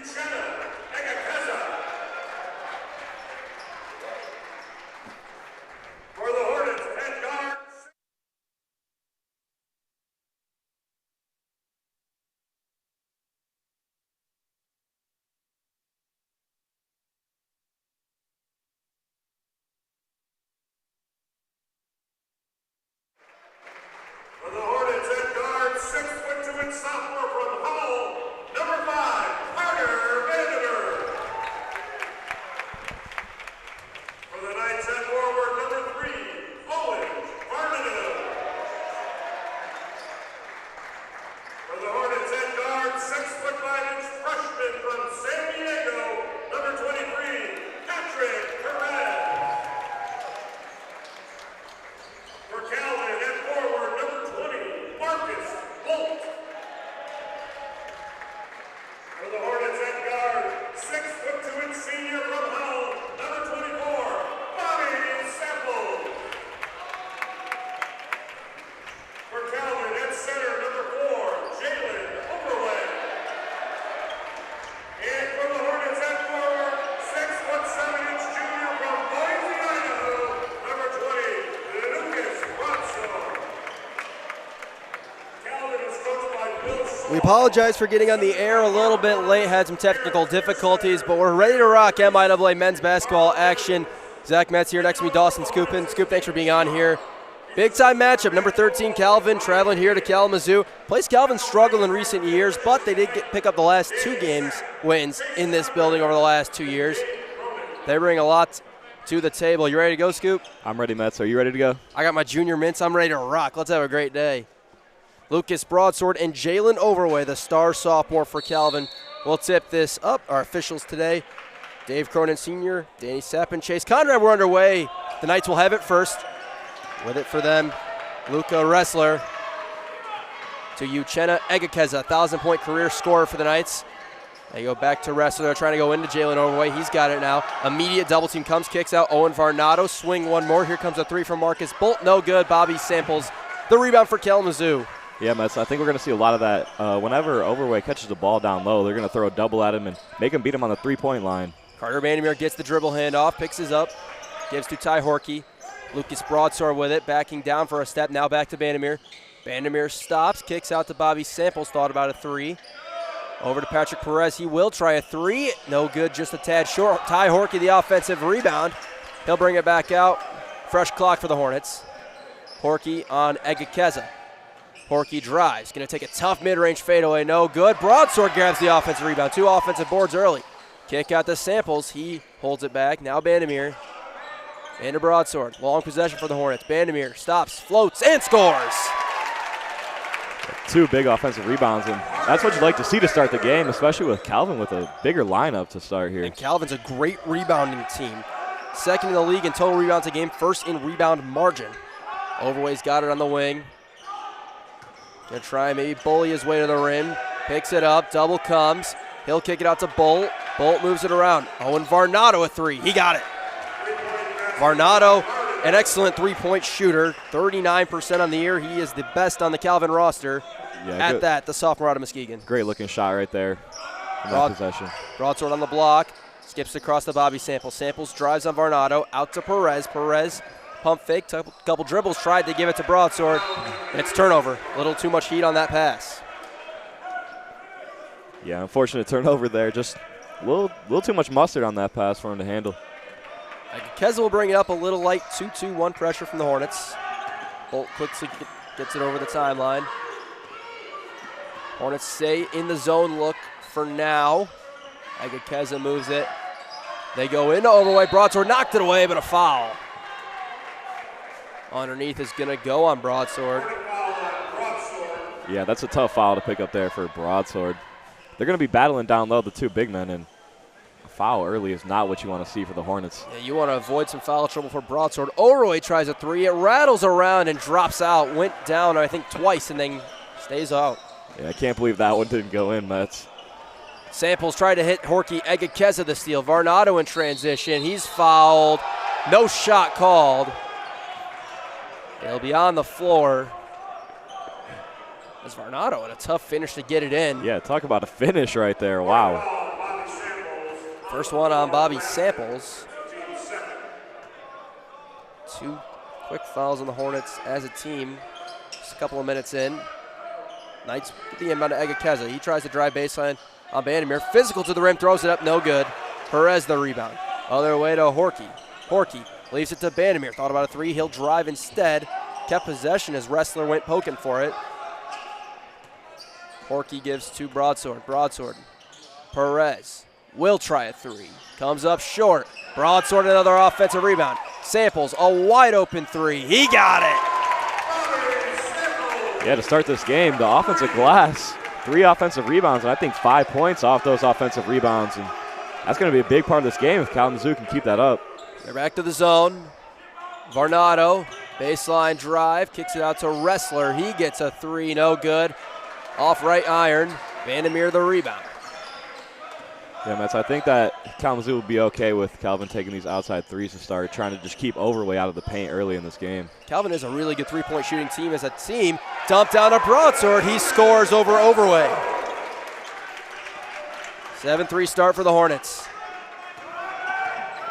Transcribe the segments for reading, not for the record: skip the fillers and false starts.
For the Hornets at guard, 6'2" sophomore from Hull, number 5, Carter Vandiver. For the Knights at forward, number 3, Owen Varnado. For the Hornets at guard, 6'5" freshman from San Diego, number 23, Patrick Perez. For Calvin at forward, number 20, Marcus Holt. For the Hornets at guard, 6'2" senior from Hull, number 24, Bobby Sample. For Calvin at center, number 4, Jalen Overway. And for the Hornets at forward, 6'7" junior from Boise, Idaho, number 20, Lucas Bronson. Calvin is coached by Bill Shaw. We apologize for getting on the air a little bit late, had some technical difficulties, but we're ready to rock MIAA men's basketball action. Zach Metz here next to me, Dawson Scoopin. Scoop, thanks for being on here. Big time matchup, number 13 Calvin traveling here to Kalamazoo. Place Calvin struggled in recent years, but they did pick up the last 2 wins in this building over the last 2 years. They bring a lot to the table. You ready to go, Scoop? I'm ready, Metz. Are you ready to go? I got my junior mints. I'm ready to rock. Let's have a great day. Lucas Broadsword and Jalen Overway, the star sophomore for Calvin, will tip this up. Our officials today, Dave Cronin Sr., Danny Sapp, and Chase Conrad were underway. The Knights will have it first. With it for them, Luca Ressler to Uchenna Egakeza, 1,000-point career scorer for the Knights. They go back to Ressler, trying to go into Jalen Overway. He's got it now. Immediate double team comes, kicks out Owen Varnado. Swing one more. Here comes a 3 from Marcus Bolt. No good. Bobby Samples the rebound for Kalamazoo. Yeah, Metz, I think we're going to see a lot of that. Whenever Overway catches the ball down low, they're going to throw a double at him and make him beat him on the 3-point line. Carter Vandermeer gets the dribble handoff, picks his up, gives to Ty Horkey. Lucas Broadsword with it, backing down for a step. Now back to Vandermeer. Vandermeer stops, kicks out to Bobby Samples, thought about a 3. Over to Patrick Perez. He will try a 3. No good, just a tad short. Ty Horkey, the offensive rebound. He'll bring it back out. Fresh clock for the Hornets. Horkey on Egakeza. Horkey drives. Going to take a tough mid-range fadeaway. No good. Broadsword grabs the offensive rebound. 2 offensive boards early. Kick out to Samples. He holds it back. Now Vandermeer. And a Broadsword. Long possession for the Hornets. Vandermeer stops, floats, and scores. 2 big offensive rebounds, and that's what you'd like to see to start the game, especially with Calvin with a bigger lineup to start here. And Calvin's a great rebounding team. Second in the league in total rebounds a game, first in rebound margin. Overway's got it on the wing. Gonna try and maybe bully his way to the rim. Picks it up, double comes. He'll kick it out to Bolt. Bolt moves it around. Owen Varnado a 3. He got it. Varnado, an excellent 3-point shooter, 39% on the year. He is the best on the Calvin roster. Yeah, the sophomore out of Muskegon. Great looking shot right there in that possession. Broadsword on the block, skips across to Bobby Samples. Samples drives on Varnado, out to Perez. Perez, pump fake, took a couple dribbles, tried to give it to Broadsword. And it's turnover. A little too much heat on that pass. Yeah, unfortunate turnover there. Just a little too much mustard on that pass for him to handle. Keza will bring it up a little light, 2-2-1 pressure from the Hornets. Bolt quickly gets it over the timeline. Hornets stay in the zone look for now. Keza moves it. They go into Overway. Broadsword knocked it away, but a foul. Underneath is going to go on Broadsword. Yeah, that's a tough foul to pick up there for Broadsword. They're going to be battling down low, the 2 big men, and foul early is not what you want to see for the Hornets. Yeah, you want to avoid some foul trouble for Broadsword. Overway tries a 3. It rattles around and drops out. Went down, I think, twice and then stays out. Yeah, I can't believe that one didn't go in, Metz. Samples tried to hit Horkey Egakeza the steal. Varnado in transition. He's fouled. No shot called. He'll be on the floor. As Varnado, and a tough finish to get it in. Yeah, talk about a finish right there. Wow. First one on Bobby Samples. 2 quick fouls on the Hornets as a team. Just a couple of minutes in. Knights get the inbound to Egakeza. He tries to drive baseline on Bandamere. Physical to the rim, throws it up, no good. Perez the rebound. Other way to Horky. Horky leaves it to Bandamere. Thought about a 3, he'll drive instead. Kept possession as Wrestler went poking for it. Horky gives to Broadsword. Broadsword. Perez will try a 3. Comes up short. Broadsword another offensive rebound. Samples a wide open 3. He got it. Yeah, to start this game, the offensive glass, 3 offensive rebounds, and I think 5 points off those offensive rebounds. And that's going to be a big part of this game if Kalamazoo can keep that up. They're back to the zone. Varnado, baseline drive, kicks it out to Wrestler. He gets a 3, no good. Off right iron. Vandermeer the rebound. Yeah, Mets, I think that Kalamazoo will be okay with Calvin taking these outside 3s to start, trying to just keep Overway out of the paint early in this game. Calvin is a really good three-point shooting team as a team. Dumped down a Broadsword. He scores over Overway. 7-3 start for the Hornets.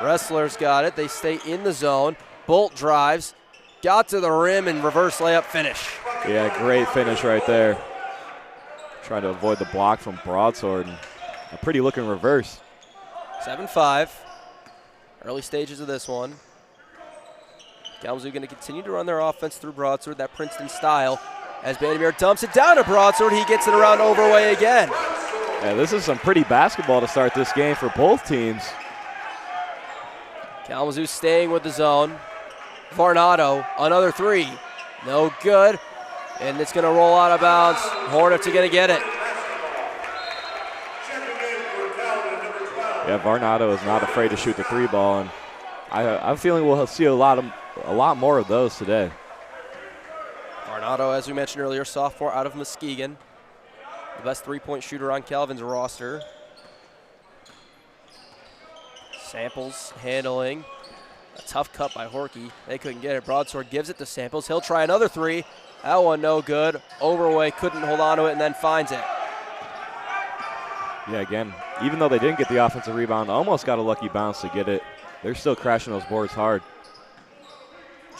Wrestlers got it. They stay in the zone. Bolt drives. Got to the rim and reverse layup finish. Yeah, great finish right there. Trying to avoid the block from Broadsword. And a pretty looking reverse. 7-5. Early stages of this one. Kalamazoo going to continue to run their offense through Broadsword, that Princeton style. As Bandamere dumps it down to Broadsword, he gets it around Overway again. Yeah, this is some pretty basketball to start this game for both teams. Kalamazoo staying with the zone. Varnado, another 3. No good. And it's going to roll out of bounds. Hornets are going to get it. Yeah, Varnado is not afraid to shoot the 3 ball, and I'm feeling we'll see a lot more of those today. Varnado, as we mentioned earlier, sophomore out of Muskegon. The best 3-point shooter on Calvin's roster. Samples handling. A tough cut by Horky. They couldn't get it. Broadsword gives it to Samples. He'll try another 3. That one no good. Overway couldn't hold on to it and then finds it. Yeah, again, even though they didn't get the offensive rebound, almost got a lucky bounce to get it. They're still crashing those boards hard.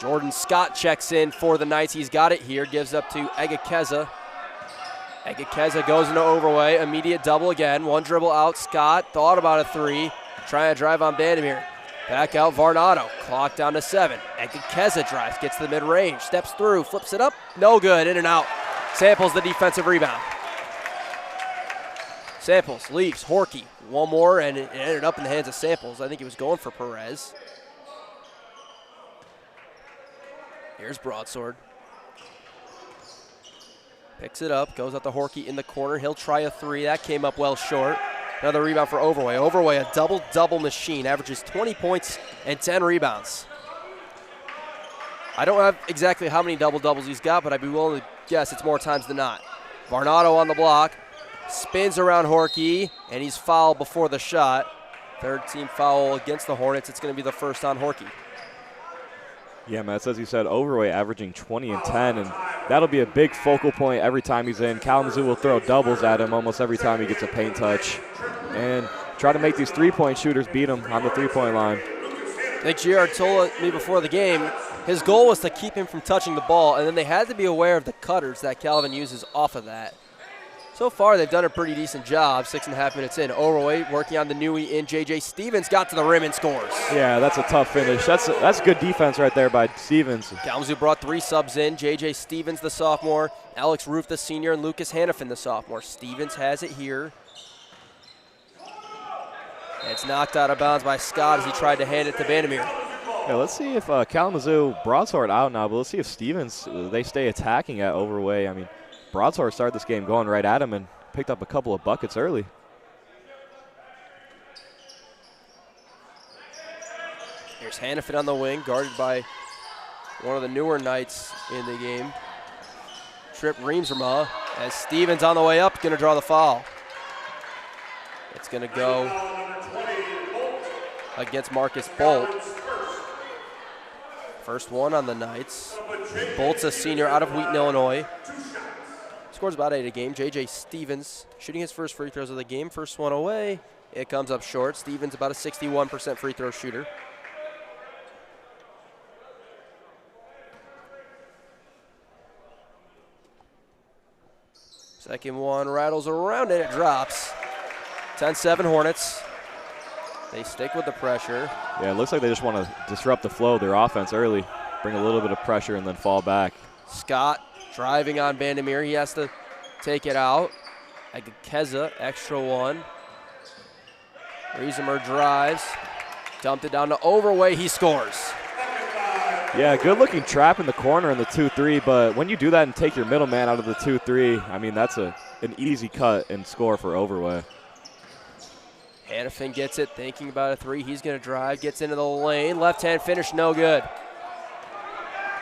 Jordan Scott checks in for the Knights. He's got it here. Gives up to Egakeza. Egakeza goes into Overway. Immediate double again. One dribble out. Scott thought about a 3. Trying to drive on Bandamere. Back out Varnado. Clock down to 7. Egakeza drives. Gets to the mid-range. Steps through. Flips it up. No good. In and out. Samples the defensive rebound. Samples leaves. Horky. One more, and it ended up in the hands of Samples. I think he was going for Perez. Here's Broadsword. Picks it up. Goes out to Horky in the corner. He'll try a 3. That came up well short. Another rebound for Overway. Overway, a double-double machine. Averages 20 points and 10 rebounds. I don't have exactly how many double-doubles he's got, but I'd be willing to guess it's more times than not. Varnado on the block. Spins around Horky, and he's fouled before the shot. Third team foul against the Hornets. It's going to be the first on Horky. Yeah, Matt, as you said, Overway averaging 20 and 10, and that'll be a big focal point every time he's in. Kalamazoo will throw doubles at him almost every time he gets a paint touch and try to make these 3-point shooters beat him on the 3-point line. Nick Girard told me before the game his goal was to keep him from touching the ball, and then they had to be aware of the cutters that Calvin uses off of that. So far, they've done a pretty decent job. 6.5 minutes in. Overway working on the newie in. J.J. Stevens got to the rim and scores. Yeah, that's a tough finish. That's good defense right there by Stevens. Kalamazoo brought 3 subs in. J.J. Stevens, the sophomore. Alex Roof, the senior. And Lucas Hannafin, the sophomore. Stevens has it here. It's knocked out of bounds by Scott as he tried to hand it to Bandamere. Yeah, let's see if Kalamazoo, Broadsword out now, but let's see if Stevens, they stay attacking at Overway. I mean, Broadsword started this game going right at him and picked up a couple of buckets early. Here's Hannafin on the wing, guarded by one of the newer Knights in the game. Trip Reamsma as Stevens on the way up, going to draw the foul. It's going to go against Marcus Bolt. First one on the Knights. Bolt's a senior out of Wheaton, Illinois. Scores about 8 a game. J.J. Stevens shooting his first free throws of the game. First one away. It comes up short. Stevens about a 61% free throw shooter. Second one rattles around and it drops. 10-7 Hornets. They stick with the pressure. Yeah, it looks like they just want to disrupt the flow of their offense early, bring a little bit of pressure and then fall back. Scott driving on Vandermeer. He has to take it out. Agakeza, extra one. Riesemer drives. Dumped it down to Overway. He scores. Yeah, good looking trap in the corner in the 2-3, but when you do that and take your middle man out of the 2-3, I mean, that's an easy cut and score for Overway. Hannafin gets it, thinking about a three. He's going to drive, gets into the lane. Left-hand finish, no good.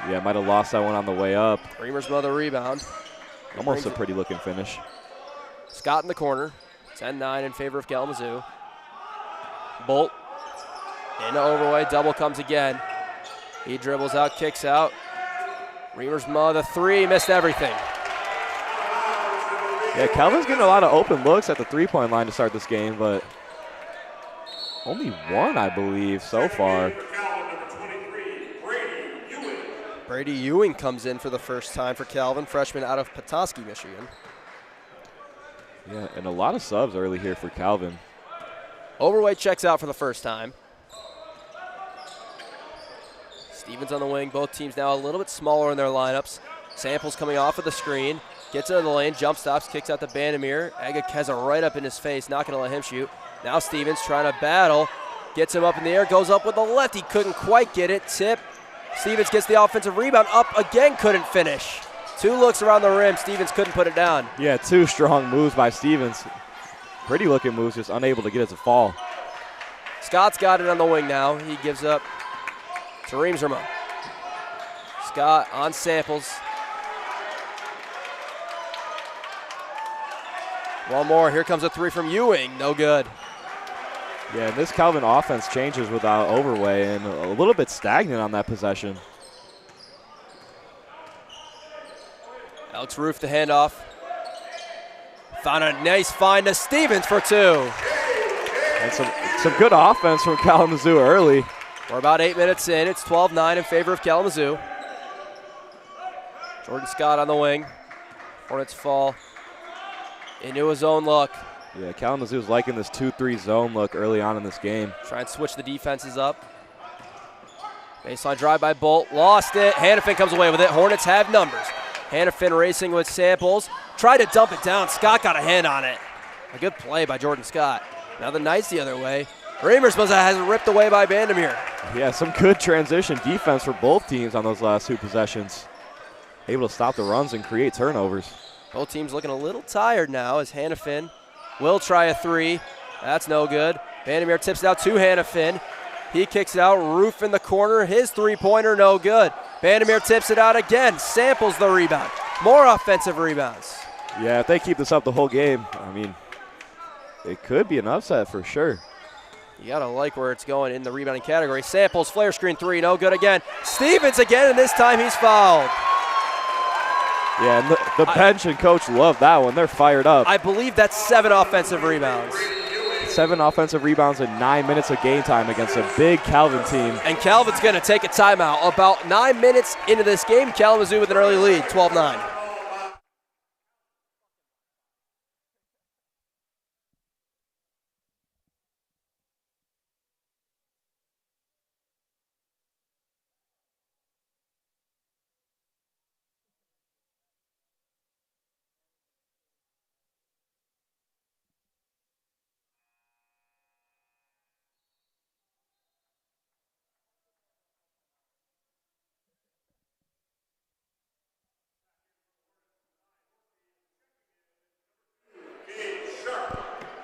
Yeah, might have lost that one on the way up. Reamer's mother rebound. Almost a pretty looking finish. Scott in the corner. 10-9 in favor of Kalamazoo. Bolt into Overway. Double comes again. He dribbles out, kicks out. Reamer's mother three, missed everything. Yeah, Calvin's getting a lot of open looks at the three-point line to start this game, but only one, I believe, so far. Brady Ewing comes in for the first time for Calvin, freshman out of Petoskey, Michigan. Yeah, and a lot of subs early here for Calvin. Overway checks out for the first time. Stevens on the wing. Both teams now a little bit smaller in their lineups. Samples coming off of the screen. Gets into the lane, jump stops, kicks out to Bandamere. Agakeza right up in his face, not going to let him shoot. Now Stevens trying to battle. Gets him up in the air, goes up with the left. He couldn't quite get it. Tip. Stevens gets the offensive rebound. Up again, couldn't finish. Two looks around the rim. Stevens couldn't put it down. Yeah, two strong moves by Stevens. Pretty looking moves, just unable to get it to fall. Scott's got it on the wing now. He gives up to Reemsma. Scott on Samples. One more. Here comes a three from Ewing. No good. Yeah, and this Calvin offense changes without Overway and a little bit stagnant on that possession. Alex Roof the handoff. Found a nice find to Stevens for two. And some good offense from Kalamazoo early. We're about 8 minutes in. It's 12-9 in favor of Kalamazoo. Jordan Scott on the wing. Hornets fall into his own look. Yeah, Kalamazoo's liking this 2-3 zone look early on in this game. Try and switch the defenses up. Baseline drive by Bolt. Lost it. Hannafin comes away with it. Hornets have numbers. Hannafin racing with Samples. Tried to dump it down. Scott got a hand on it. A good play by Jordan Scott. Now the Knights the other way. Reimers has it ripped away by Vandermeer. Yeah, some good transition defense for both teams on those last two possessions. Able to stop the runs and create turnovers. Both teams looking a little tired now as Hannafin will try a three. That's no good. Vandermeer tips it out to Hannafin. He kicks it out. Roof in the corner. His three-pointer no good. Vandermeer tips it out again. Samples the rebound. More offensive rebounds. Yeah, if they keep this up the whole game, I mean, it could be an upset for sure. You got to like where it's going in the rebounding category. Samples, flare screen three, no good again. Stevens again, and this time he's fouled. Yeah, and the bench and coach love that one. They're fired up. I believe that's 7 offensive rebounds. 7 offensive rebounds in 9 minutes of game time against a big Calvin team. And Calvin's going to take a timeout. About 9 minutes into this game, Kalamazoo with an early lead, 12-9.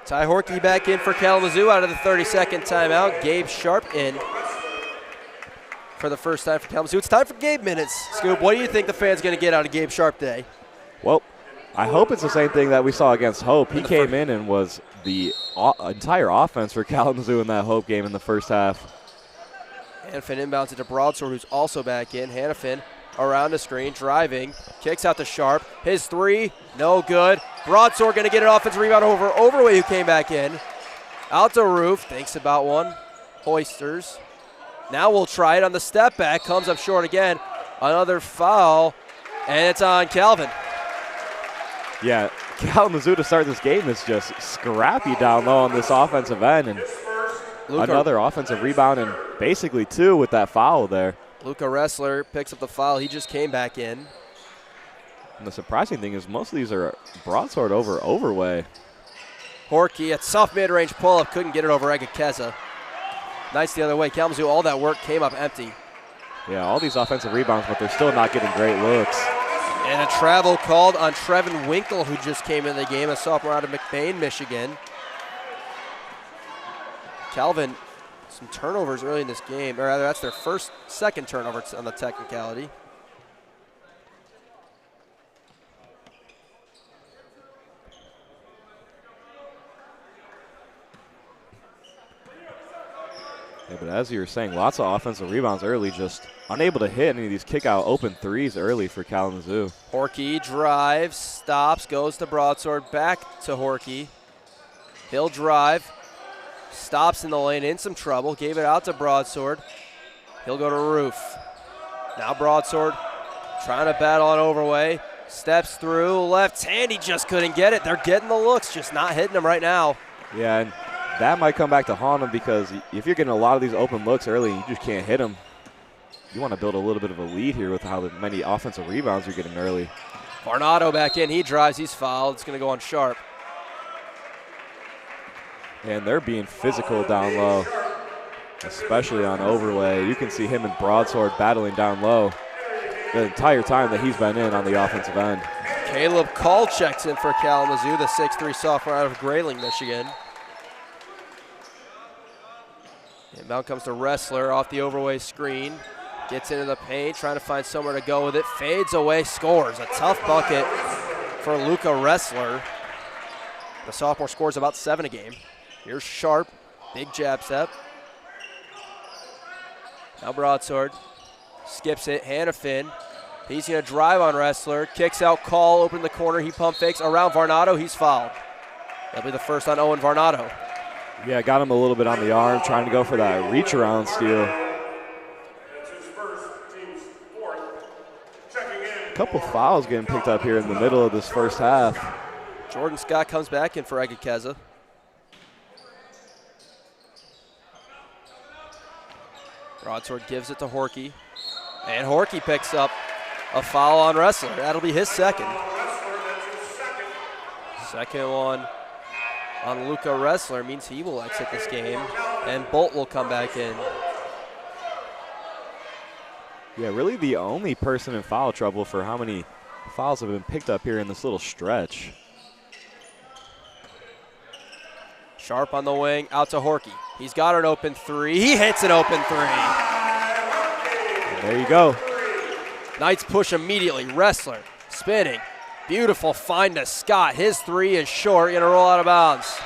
Ty Horkey back in for Kalamazoo out of the 30-second timeout. Gabe Sharp in for the first time for Kalamazoo. It's time for Gabe minutes. Scoop, what do you think the fans going to get out of Gabe Sharp today? Well, I hope it's the same thing that we saw against Hope. He came in and was the entire offense for Kalamazoo in that Hope game in the first half. Hannafin inbounds it to Broadsword, who's also back in. Hannafin around the screen, driving, kicks out to Sharp. His three, no good. Broadsword going to get an offensive rebound over Overway, who came back in. Out to Roof, thinks about one. Hoisters. Now we'll try it on the step back. Comes up short again. Another foul, and it's on Calvin. Yeah, Kalamazoo to start this game is just scrappy down low on this offensive end. And another offensive rebound and basically two with that foul there. Luca Ressler picks up the foul. He just came back in. And the surprising thing is most of these are broadsword over overway. Horky at soft mid-range pull-up, couldn't get it over Egakeza. Nice the other way. Kalamazoo, all that work came up empty. Yeah, all these offensive rebounds, but they're still not getting great looks. And a travel called on Trevin Winkle, who just came in the game, a sophomore out of McBain, Michigan. Calvin, some turnovers early in this game, or rather that's their second turnover on the technicality. Yeah, but as you were saying, lots of offensive rebounds early, just unable to hit any of these kick-out open threes early for Kalamazoo. Horky drives, stops, goes to Broadsword, back to Horky. He'll drive, stops in the lane, in some trouble, gave it out to Broadsword. He'll go to Roof. Now Broadsword trying to battle on overway, steps through, left hand, he just couldn't get it. They're getting the looks, just not hitting them right now. Yeah, and that might come back to haunt them because if you're getting a lot of these open looks early and you just can't hit them, you want to build a little bit of a lead here with how many offensive rebounds you're getting early. Varnado back in. He drives. He's fouled. It's going to go on Sharp. And they're being physical down low, especially on overlay. You can see him and Broadsword battling down low the entire time that he's been in on the offensive end. Caleb Call checks in for Kalamazoo, the 6'3 sophomore out of Grayling, Michigan. Inbound comes to Ressler off the overway screen. Gets into the paint, trying to find somewhere to go with it. Fades away, scores. A tough bucket for Luca Ressler. The sophomore scores about 7 a game. Here's Sharp, big jab step. Now Broadsword, skips it, Hannafin. He's gonna drive on Ressler, kicks out Call, open the corner, he pump fakes around Varnado, he's fouled. That'll be the first on Owen Varnado. Yeah, got him a little bit on the arm, trying to go for that reach around steal. A couple fouls getting picked up here in the middle of this first half. Jordan Scott comes back in for Egakeza. Broadsword gives it to Horky. And Horky picks up a foul on Ressler. That'll be his second. Second one on Luca Ressler means he will exit this game, and Bolt will come back in. Yeah, really the only person in foul trouble for how many fouls have been picked up here in this little stretch. Sharp on the wing, out to Horky. He's got an open three. He hits an open three. And there you go. Knights push immediately. Ressler spinning. Beautiful find to Scott. His three is short, gonna roll out of bounds.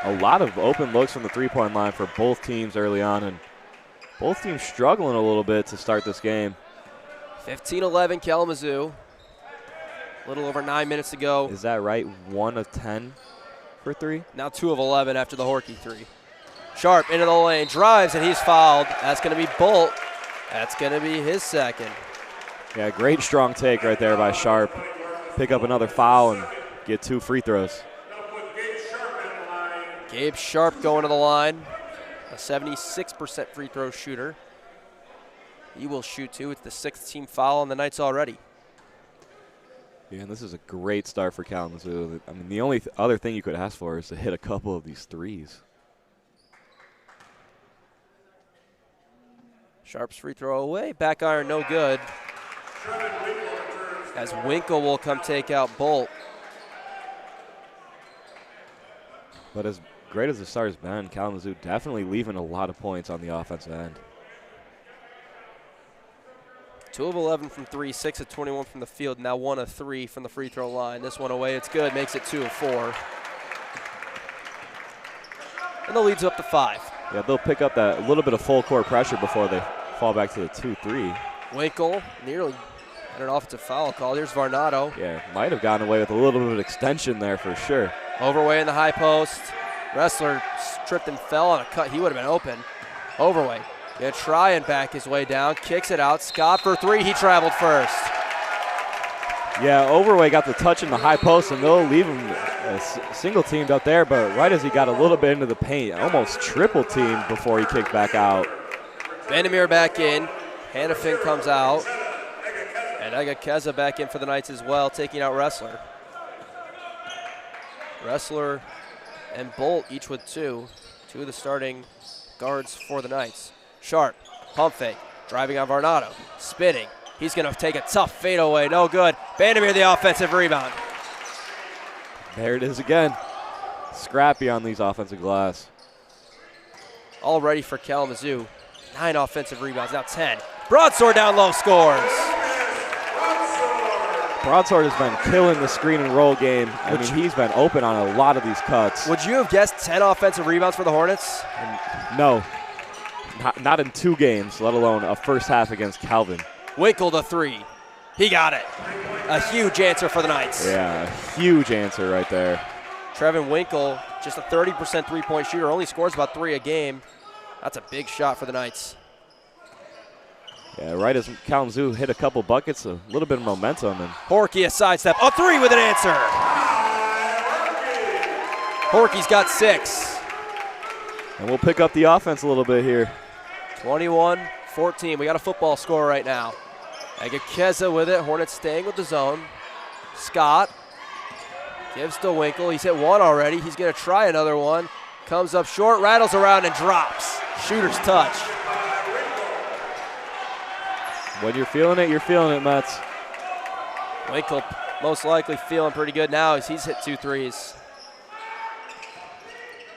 A lot of open looks from the three-point line for both teams early on, and both teams struggling a little bit to start this game. 15-11 Kalamazoo. A little over 9 minutes to go. Is that right? 1 of 10 for three? Now 2 of 11 after the Horky three. Sharp into the lane, drives, and he's fouled. That's gonna be Bolt. That's gonna be his second. Yeah, great strong take right there by Sharp. Pick up another foul and get 2 free throws. Gabe Sharp going to the line, a 76% free throw shooter. He will shoot 2. It's the 6th team foul on the Knights already. Yeah, and this is a great start for Kalamazoo. I mean, the only other thing you could ask for is to hit a couple of these threes. Sharp's free throw away, back iron no good. As Winkle will come take out Bolt. But as great as the start has been, Kalamazoo definitely leaving a lot of points on the offensive end. 2 of 11 from 3, 6 of 21 from the field, now 1 of 3 from the free throw line. This one away, it's good, makes it 2 of 4. And the lead's up to 5. Yeah, they'll pick up that little bit of full court pressure before they fall back to the 2-3. Winkle nearly had an offensive foul call. Here's Varnado. Yeah, might have gotten away with a little bit of extension there for sure. Overway in the high post. Wrestler tripped and fell on a cut. He would have been open. Overway gonna try and back his way down. Kicks it out. Scott for three. He traveled first. Yeah, Overway got the touch in the high post, and they'll leave him single teamed up there, but right as he got a little bit into the paint, almost triple teamed before he kicked back out. Vandermeer back in. Hannafin comes out. And Agakeza back in for the Knights as well, taking out Wrestler. Wrestler and Bolt each with two. Two of the starting guards for the Knights. Sharp, pump fake, driving on Varnado, spinning. He's going to take a tough fadeaway, no good. Vandermeer the offensive rebound. There it is again. Scrappy on these offensive glass. All ready for Kalamazoo. 9 offensive rebounds, now 10. Broadsword down low scores. Broadsword has been killing the screen and roll game. I mean, he's been open on a lot of these cuts. Would you have guessed 10 offensive rebounds for the Hornets? No, not in 2 games, let alone a first half against Calvin. Winkle the three. He got it. A huge answer for the Knights. Yeah, a huge answer right there. Trevin Winkle, just a 30% three-point shooter, only scores about 3 a game. That's a big shot for the Knights. Yeah, right as Kalamazoo hit a couple buckets, a little bit of momentum. And Horky a sidestep. A three with an answer. Horky's got 6. And we'll pick up the offense a little bit here. 21-14. We got a football score right now. Agakeza with it. Hornets staying with the zone. Scott gives to Winkle. He's hit 1 already. He's going to try another one. Comes up short, rattles around, and drops. Shooter's touch. When you're feeling it, Mets. Winkle most likely feeling pretty good now as he's hit 2 threes.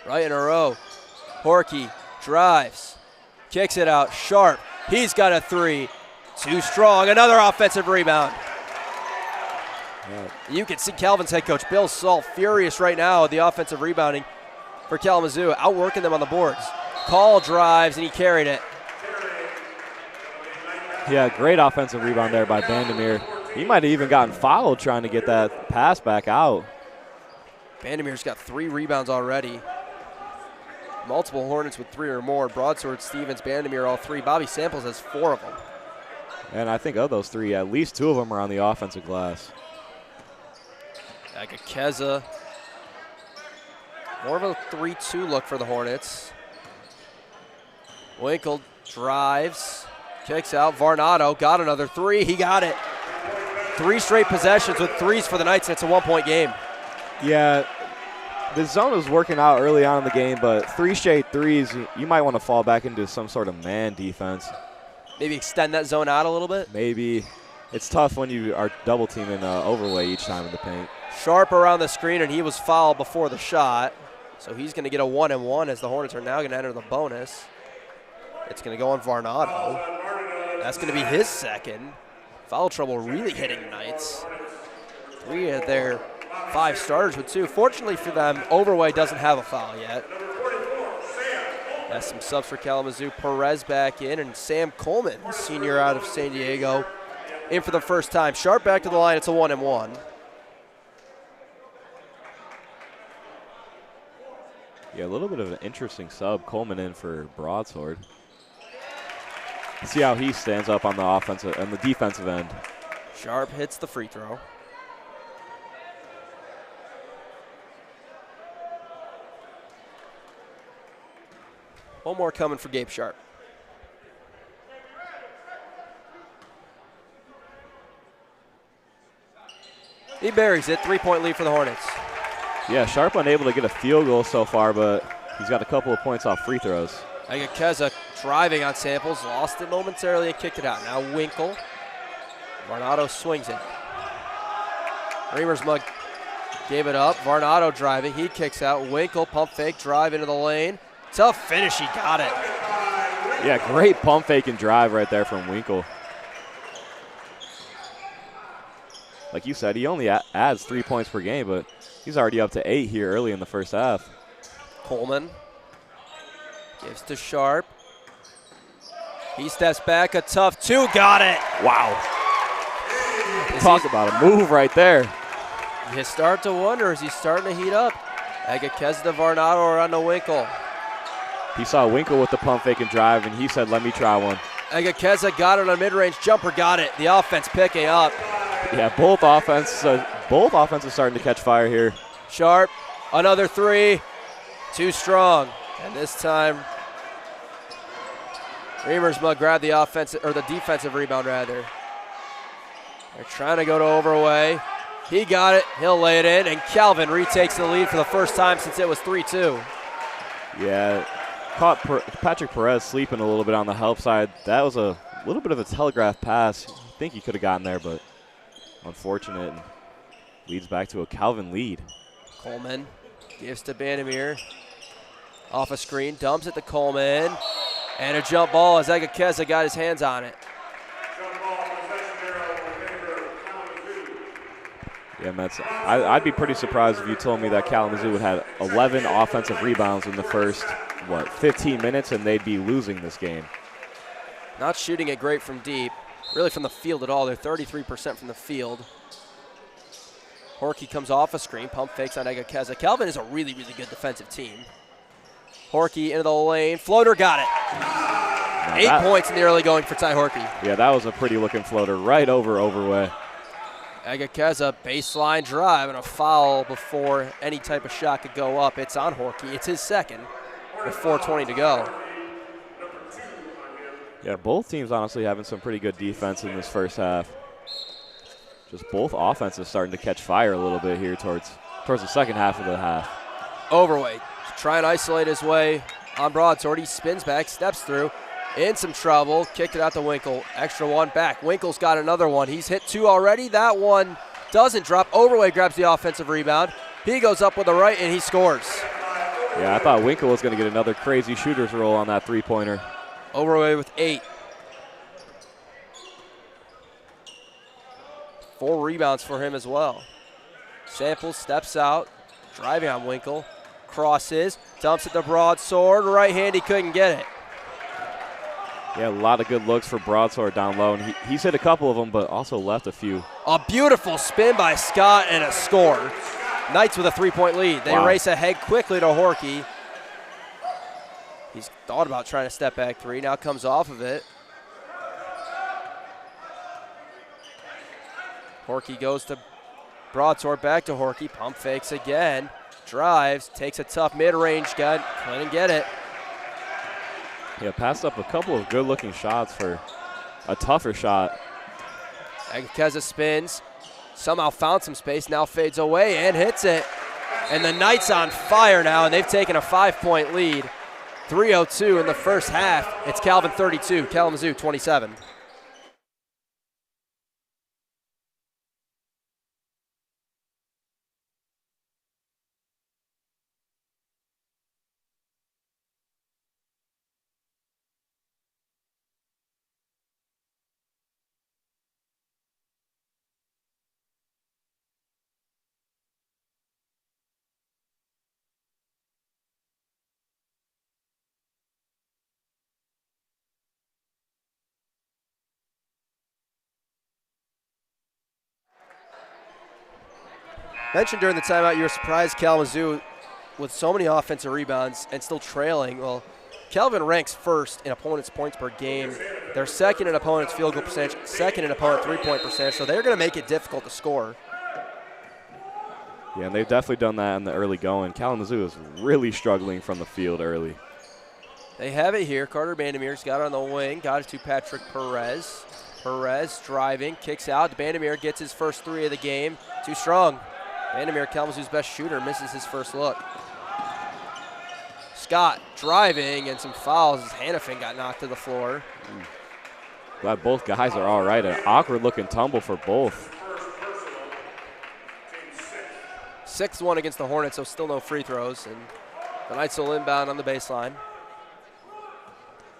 Right in a row. Horky drives. Kicks it out. Sharp. He's got a 3. Too strong. Another offensive rebound. Yeah. You can see Calvin's head coach, Bill Saul, furious right now at the offensive rebounding for Kalamazoo, outworking them on the boards. Call drives, and he carried it. Yeah, great offensive rebound there by Vandermeer. He might have even gotten fouled trying to get that pass back out. Vandermeer's got 3 rebounds already. Multiple Hornets with 3 or more. Broadsword, Stevens, Vandermeer, all 3. Bobby Samples has 4 of them. And I think of those 3, at least 2 of them are on the offensive glass. Agakeza. More of a 3-2 look for the Hornets. Winkle drives. Kicks out. Varnado got another 3. He got it. 3 straight possessions with 3s for the Knights, and it's a 1-point game. Yeah, the zone was working out early on in the game, but 3 straight 3s, you might want to fall back into some sort of man defense. Maybe extend that zone out a little bit? Maybe. It's tough when you are double teaming Overway each time in the paint. Sharp around the screen, and he was fouled before the shot. So he's going to get a 1-and-1 as the Hornets are now going to enter the bonus. It's going to go on Varnado. That's going to be his second. Foul trouble really hitting Knights. 3 of their 5 starters with 2. Fortunately for them, Overway doesn't have a foul yet. That's some subs for Kalamazoo. Perez back in, and Sam Coleman, senior out of San Diego, in for the first time. Sharp back to the line. It's a 1-and-1. Yeah, a little bit of an interesting sub. Coleman in for Broadsword. See how he stands up on the offensive and the defensive end. Sharp hits the free throw. One more coming for Gabe Sharp. He buries it. 3-point lead for the Hornets. Yeah, Sharp unable to get a field goal so far, but he's got a couple of points off free throws. Agakeza driving on Samples, lost it momentarily and kicked it out. Now Winkle. Varnado swings it. Reamer's mug gave it up. Varnado driving. He kicks out. Winkle, pump fake, drive into the lane. Tough finish. He got it. Yeah, great pump fake and drive right there from Winkle. Like you said, he only adds 3 points per game, but he's already up to 8 here early in the first half. Coleman gives to Sharp. He steps back, a tough 2, got it. Wow. Talk about a move right there. You start to wonder, is he starting to heat up? Egakeza to Varnado around the Winkle. He saw Winkle with the pump fake and drive, and he said, let me try one. Egakeza got it on a mid-range jumper, got it. The offense picking up. Yeah, both offenses starting to catch fire here. Sharp, another three, too strong. And this time, Remersma grabbed the offensive, or the defensive rebound rather. They're trying to go to Overway. He got it, he'll lay it in, and Calvin retakes the lead for the first time since it was 3-2. Yeah, caught Patrick Perez sleeping a little bit on the help side. That was a little bit of a telegraph pass. I think he could have gotten there, but unfortunate. And leads back to a Calvin lead. Coleman gives to Bandamere. Off a screen, dumps it to Coleman. And a jump ball as Egakeza got his hands on it. Yeah, Mets. I'd be pretty surprised if you told me that Kalamazoo would have 11 offensive rebounds in the first, 15 minutes, and they'd be losing this game. Not shooting it great from deep, really from the field at all. They're 33% from the field. Horkey comes off a screen, pump fakes on Egakeza. Calvin is a really, really good defensive team. Horkey into the lane, floater got it. Now 8 points in the early going for Ty Horkey. Yeah, that was a pretty looking floater right over Overway. Egakeza baseline drive and a foul before any type of shot could go up. It's on Horkey. It's his second with 4:20 to go. Yeah, both teams honestly having some pretty good defense in this first half. Just both offenses starting to catch fire a little bit here towards the second half of the half. Overweight, try and isolate his way on broadsword. He spins back, steps through, in some trouble, kicked it out to Winkle. Extra one back. Winkle's got another one. He's hit two already. That one doesn't drop. Overweight grabs the offensive rebound. He goes up with the right and he scores. Yeah, I thought Winkle was going to get another crazy shooter's roll on that three-pointer. Overweight with 8. 4 rebounds for him as well. Samples steps out, driving on Winkle. Crosses, dumps it to Broadsword. Right hand, he couldn't get it. Yeah, a lot of good looks for Broadsword down low, and he's hit a couple of them, but also left a few. A beautiful spin by Scott and a score. Knights with a 3-point lead. They race ahead quickly to Horkey. He's thought about trying to step back three, now comes off of it. Horkey goes to Broadsword, back to Horkey, pump fakes again, drives, takes a tough mid-range gun, couldn't get it. Yeah, passed up a couple of good-looking shots for a tougher shot. Egakeza spins, somehow found some space, now fades away and hits it. And the Knights on fire now, and they've taken a 5-point lead. 3:02 in the first half. It's Calvin 32, Kalamazoo 27. Mentioned during the timeout you were surprised Kalamazoo with so many offensive rebounds and still trailing. Well, Calvin ranks first in opponents' points per game. They're second in opponents' field goal percentage, second in opponent three-point percentage, so they're going to make it difficult to score. Yeah, and they've definitely done that in the early going. Kalamazoo is really struggling from the field early. They have it here. Carter Bandamere's got it on the wing, got it to Patrick Perez. Perez driving, kicks out. Bandamere gets his first three of the game. Too strong. Bandamere, Kalamazoo's best shooter, misses his first look. Scott driving and some fouls as Hannafin got knocked to the floor. Glad both guys are all right. An awkward-looking tumble for both. 6-1 against the Hornets, so still no free throws. And the Knights will inbound on the baseline.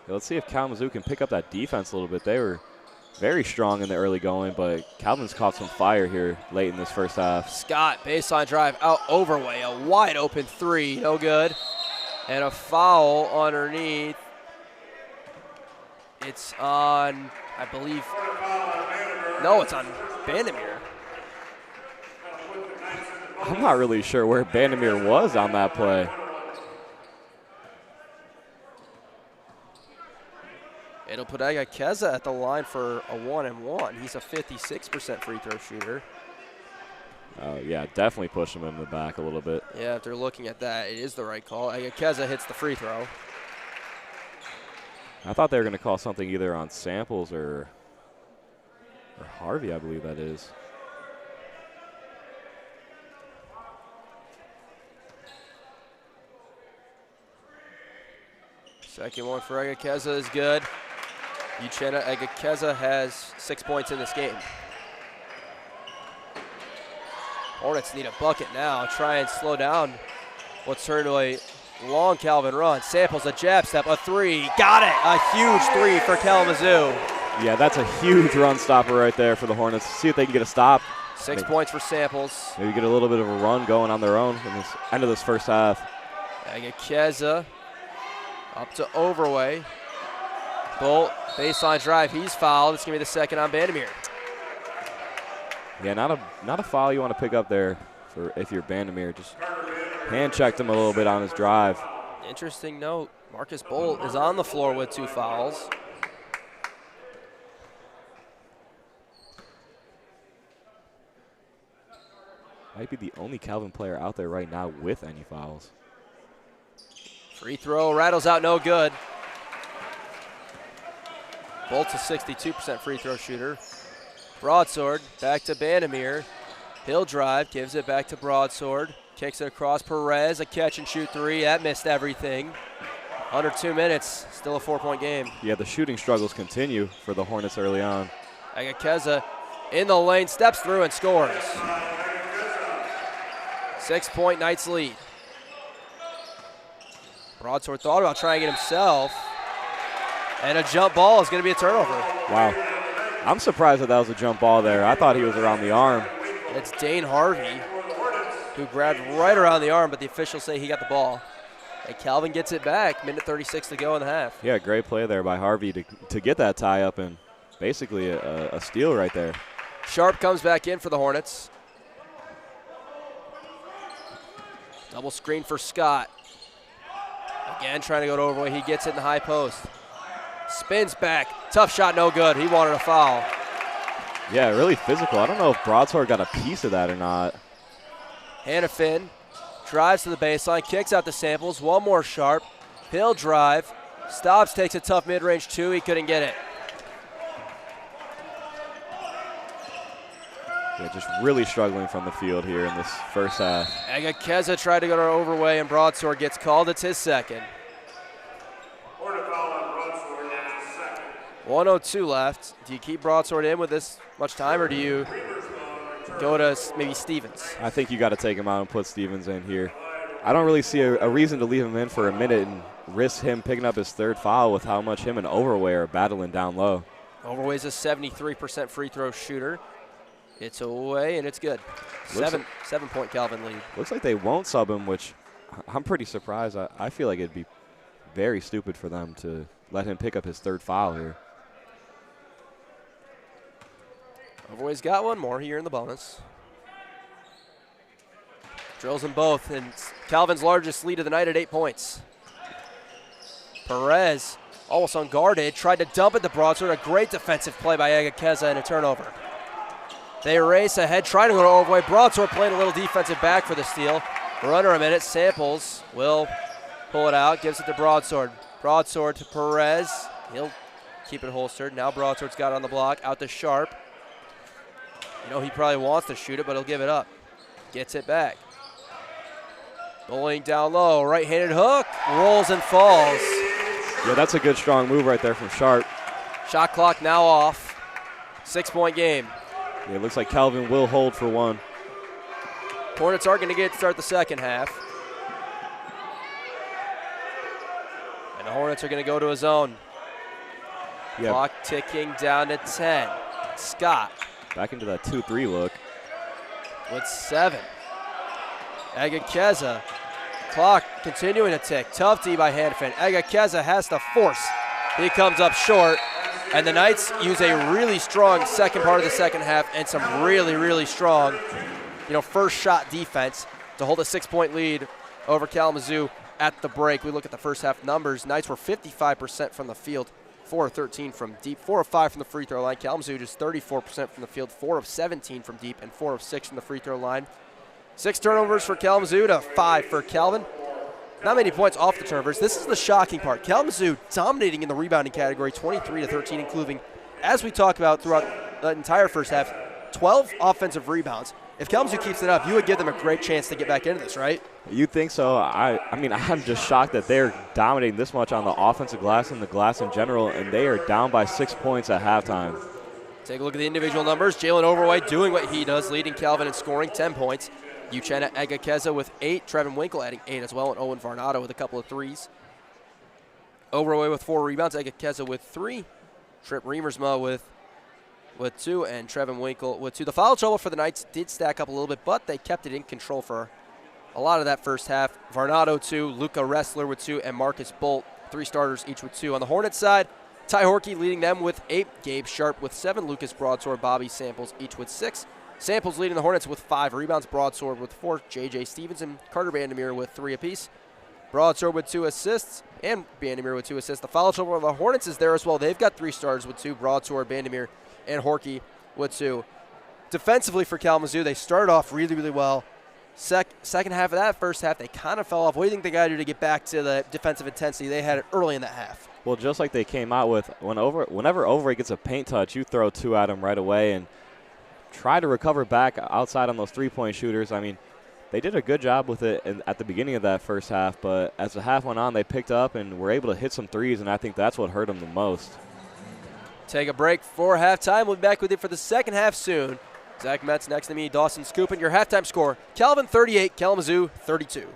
Yeah, let's see if Kalamazoo can pick up that defense a little bit. They were very strong in the early going, but Calvin's caught some fire here late in this first half. Scott, baseline drive, out Overway, a wide open three, no good. And a foul underneath. It's on, I believe, no, it's on Bandamere. I'm not really sure where Bandamere was on that play. It'll put Agakeza at the line for a 1-and-1. He's a 56% free throw shooter. Oh, yeah, definitely push him in the back a little bit. Yeah, if they're looking at that, it is the right call. Agakeza hits the free throw. I thought they were going to call something either on Samples or Harvey, I believe that is. Second one for Agakeza is good. Uchenna Agakeza has 6 points in this game. Hornets need a bucket now. Try and slow down what's turned to a long Calvin run. Samples a jab step, a three. Got it! A huge three for Kalamazoo. Yeah, that's a huge run stopper right there for the Hornets. See if they can get a stop. 6 points for Samples. Maybe get a little bit of a run going on their own in this end of this first half. Agakeza up to Overway. Bolt, baseline drive, he's fouled. It's going to be the second on Bandamere. Yeah, not a foul you want to pick up there for if you're Bandamere. Just hand checked him a little bit on his drive. Interesting note, Marcus Bolt is on the floor with 2 fouls. Might be the only Calvin player out there right now with any fouls. Free throw rattles out, no good. Bolt's a 62% free throw shooter. Broadsword back to Bandamere. He'll drive, gives it back to Broadsword. Kicks it across Perez, a catch and shoot three. That missed everything. Under 2 minutes, still a 4-point game. Yeah, the shooting struggles continue for the Hornets early on. Agakeza in the lane, steps through and scores. 6-point Knights lead. Broadsword thought about trying it himself. And a jump ball is going to be a turnover. Wow. I'm surprised that was a jump ball there. I thought he was around the arm. It's Dane Harvey who grabbed right around the arm, but the officials say he got the ball. And Calvin gets it back, minute 36 to go in the half. Yeah, great play there by Harvey to get that tie up and basically a steal right there. Sharp comes back in for the Hornets. Double screen for Scott. Again, trying to go to Overway. He gets it in the high post. Spins back. Tough shot, no good. He wanted a foul. Yeah, really physical. I don't know if Broadsword got a piece of that or not. Hannafin drives to the baseline, kicks out the Samples. One more Sharp. He'll drive. Stops, takes a tough mid-range two. He couldn't get it. Yeah, just really struggling from the field here in this first half. Agakeza tried to go to Overway, and Broadsword gets called. It's his second. 1:02 left. Do you keep Broadsword in with this much time, or do you go to maybe Stevens? I think you got to take him out and put Stevens in here. I don't really see a reason to leave him in for a minute and risk him picking up his third foul with how much him and Overway are battling down low. Overway's a 73% free throw shooter. It's away, and it's good. 7-point Calvin lead. Looks like they won't sub him, which I'm pretty surprised. I feel like it'd be very stupid for them to let him pick up his third foul here. Overway's got one more here in the bonus. Drills them both, and Calvin's largest lead of the night at 8 points. Perez, almost unguarded, tried to dump it to Broadsword. A great defensive play by Agakeza and a turnover. They race ahead, trying to go to Overway. Broadsword playing a little defensive back for the steal. We're under a minute. Samples will pull it out, gives it to Broadsword. Broadsword to Perez. He'll keep it holstered. Now Broadsword's got it on the block, out to Sharp. You know, he probably wants to shoot it, but he'll give it up. Gets it back. Bowling down low, right-handed hook, rolls and falls. Yeah, that's a good, strong move right there from Sharp. Shot clock now off. 6-point game. Yeah, it looks like Calvin will hold for one. Hornets are going to get to start the second half. And the Hornets are going to go to a zone. Yeah. Clock ticking down to 10. Scott. Back into that 2-3 look. With 7. Agakeza. Clock continuing to tick. Tough D by Hannafin. Agakeza has to force. He comes up short. And the Knights use a really strong second part of the second half and some really, really strong, first shot defense to hold a 6-point lead over Kalamazoo at the break. We look at the first half numbers. Knights were 55% from the field, 4 of 13 from deep, 4 of 5 from the free throw line. Kalamazoo just 34% from the field, 4 of 17 from deep, and 4 of 6 from the free throw line. 6 turnovers for Kalamazoo to 5 for Calvin. Not many points off the turnovers. This is the shocking part. Kalamazoo dominating in the rebounding category, 23-13, including, as we talked about throughout the entire first half, 12 offensive rebounds. If Kalamazoo keeps it up, you would give them a great chance to get back into this, right? You think so? I mean, I'm just shocked that they're dominating this much on the offensive glass and the glass in general, and they are down by 6 points at halftime. Take a look at the individual numbers. Jalen Overway doing what he does, leading Calvin in scoring, 10 points. Uchenna Egakeza with 8. Trevin Winkle adding 8 as well, and Owen Varnado with a couple of threes. Overway with 4 rebounds, Egakeza with 3. Trip Reamersma with 2, and Trevin Winkle with 2. The foul trouble for the Knights did stack up a little bit, but they kept it in control for a lot of that first half. Varnado 2, Luca Ressler with 2, and Marcus Bolt, 3 starters each with 2. On the Hornets side, Ty Horkey leading them with 8, Gabe Sharp with 7, Lucas Broadsword, Bobby Samples each with 6. Samples leading the Hornets with 5 rebounds, Broadsword with 4, J.J. Stevenson, Carter Bandemir with 3 apiece. Broadsword with 2 assists, and Bandemir with 2 assists. The foul trouble of the Hornets is there as well. They've got 3 starters with 2, Broadsword, Bandemir, and Horkey with 2. Defensively for Kalamazoo, they started off really, really well. Second half of that first half, they kind of fell off. What do you think they got to do to get back to the defensive intensity they had early in that half? Well, just like they came out with, whenever Overway gets a paint touch, you throw 2 at him right away and try to recover back outside on those three-point shooters. I mean, they did a good job with it at the beginning of that first half, but as the half went on, they picked up and were able to hit some threes, and I think that's what hurt them the most. Take a break for halftime. We'll be back with you for the second half soon. Zach Metz next to me, Dawson Scoopin. Your halftime score, Calvin 38, Kalamazoo 32.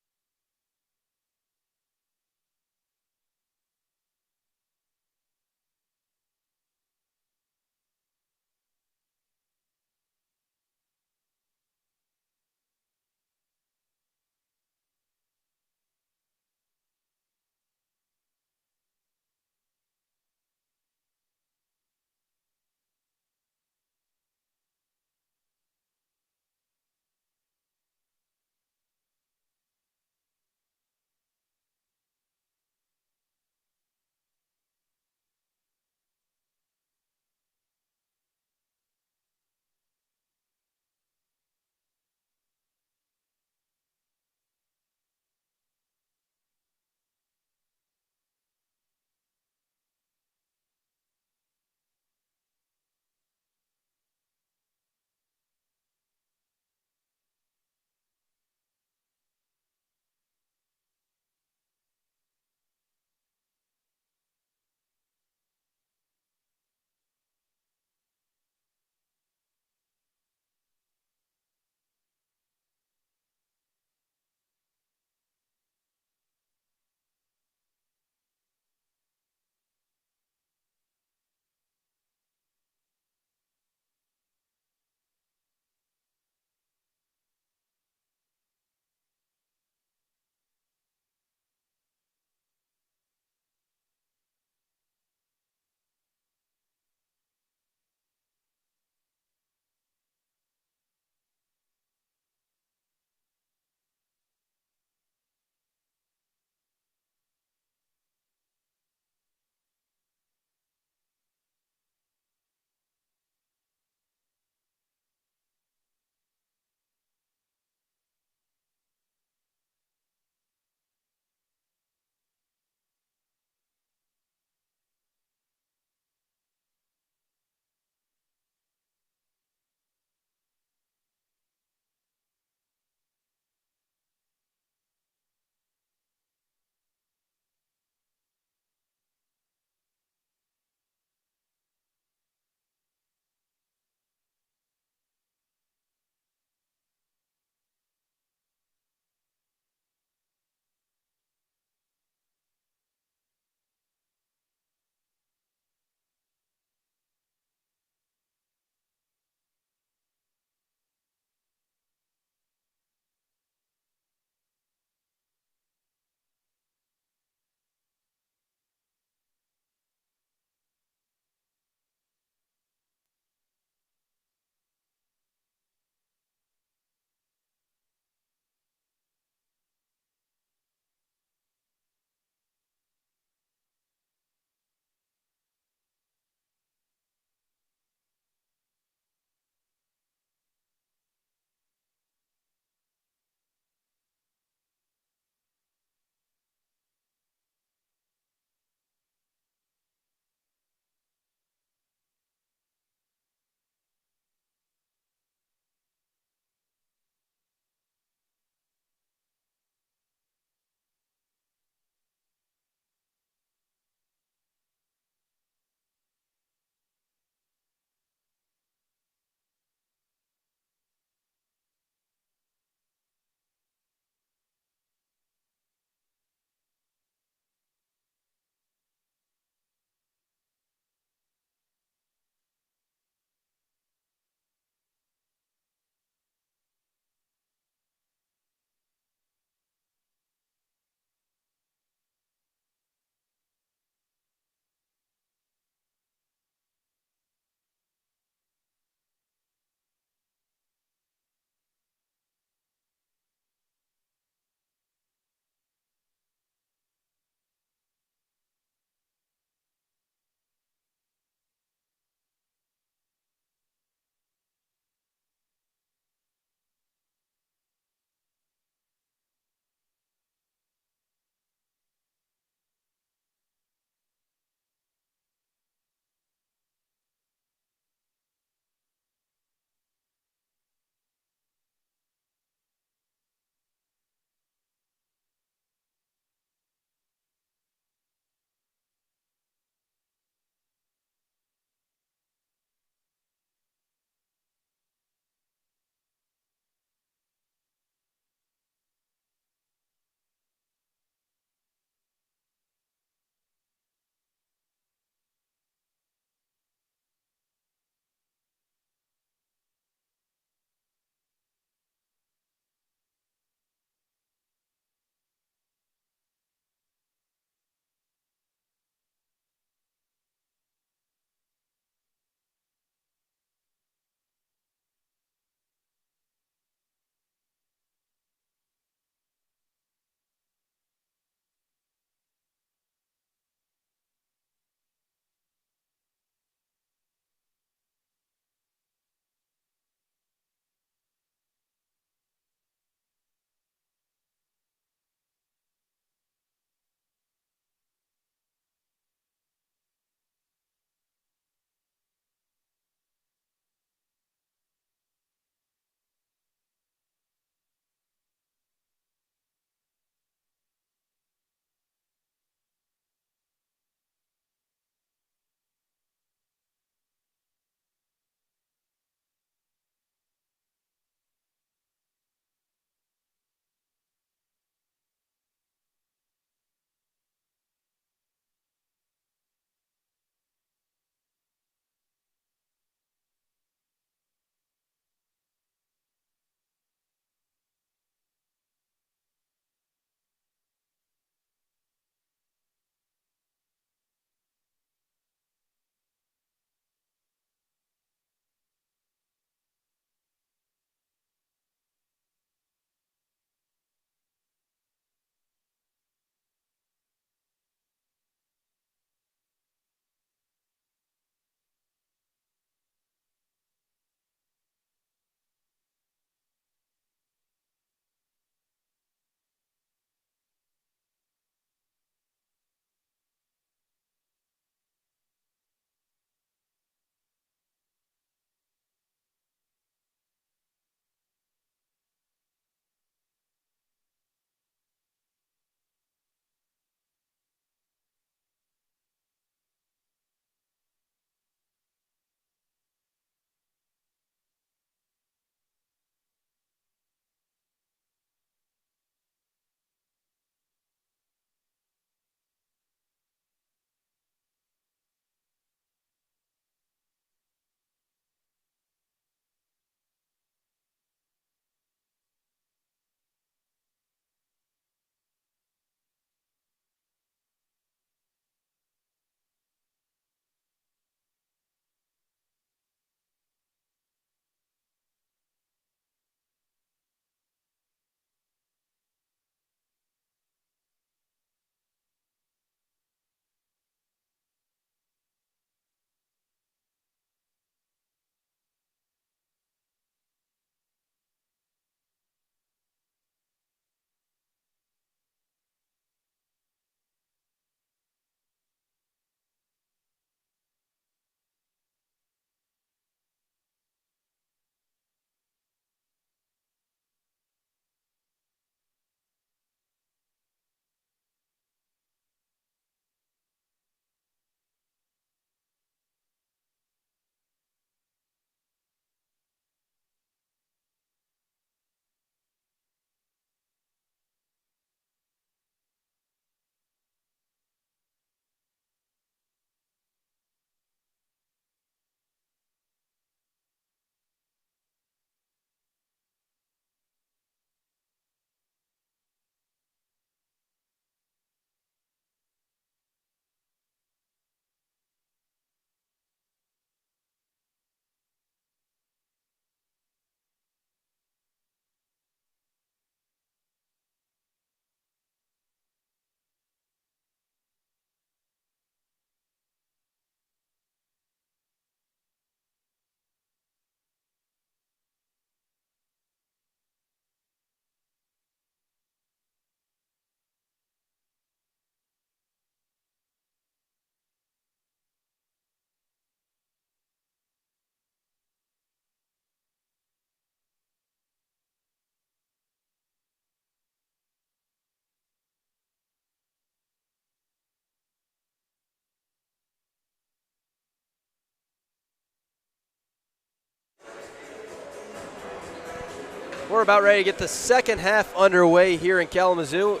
We're about ready to get the second half underway here in Kalamazoo.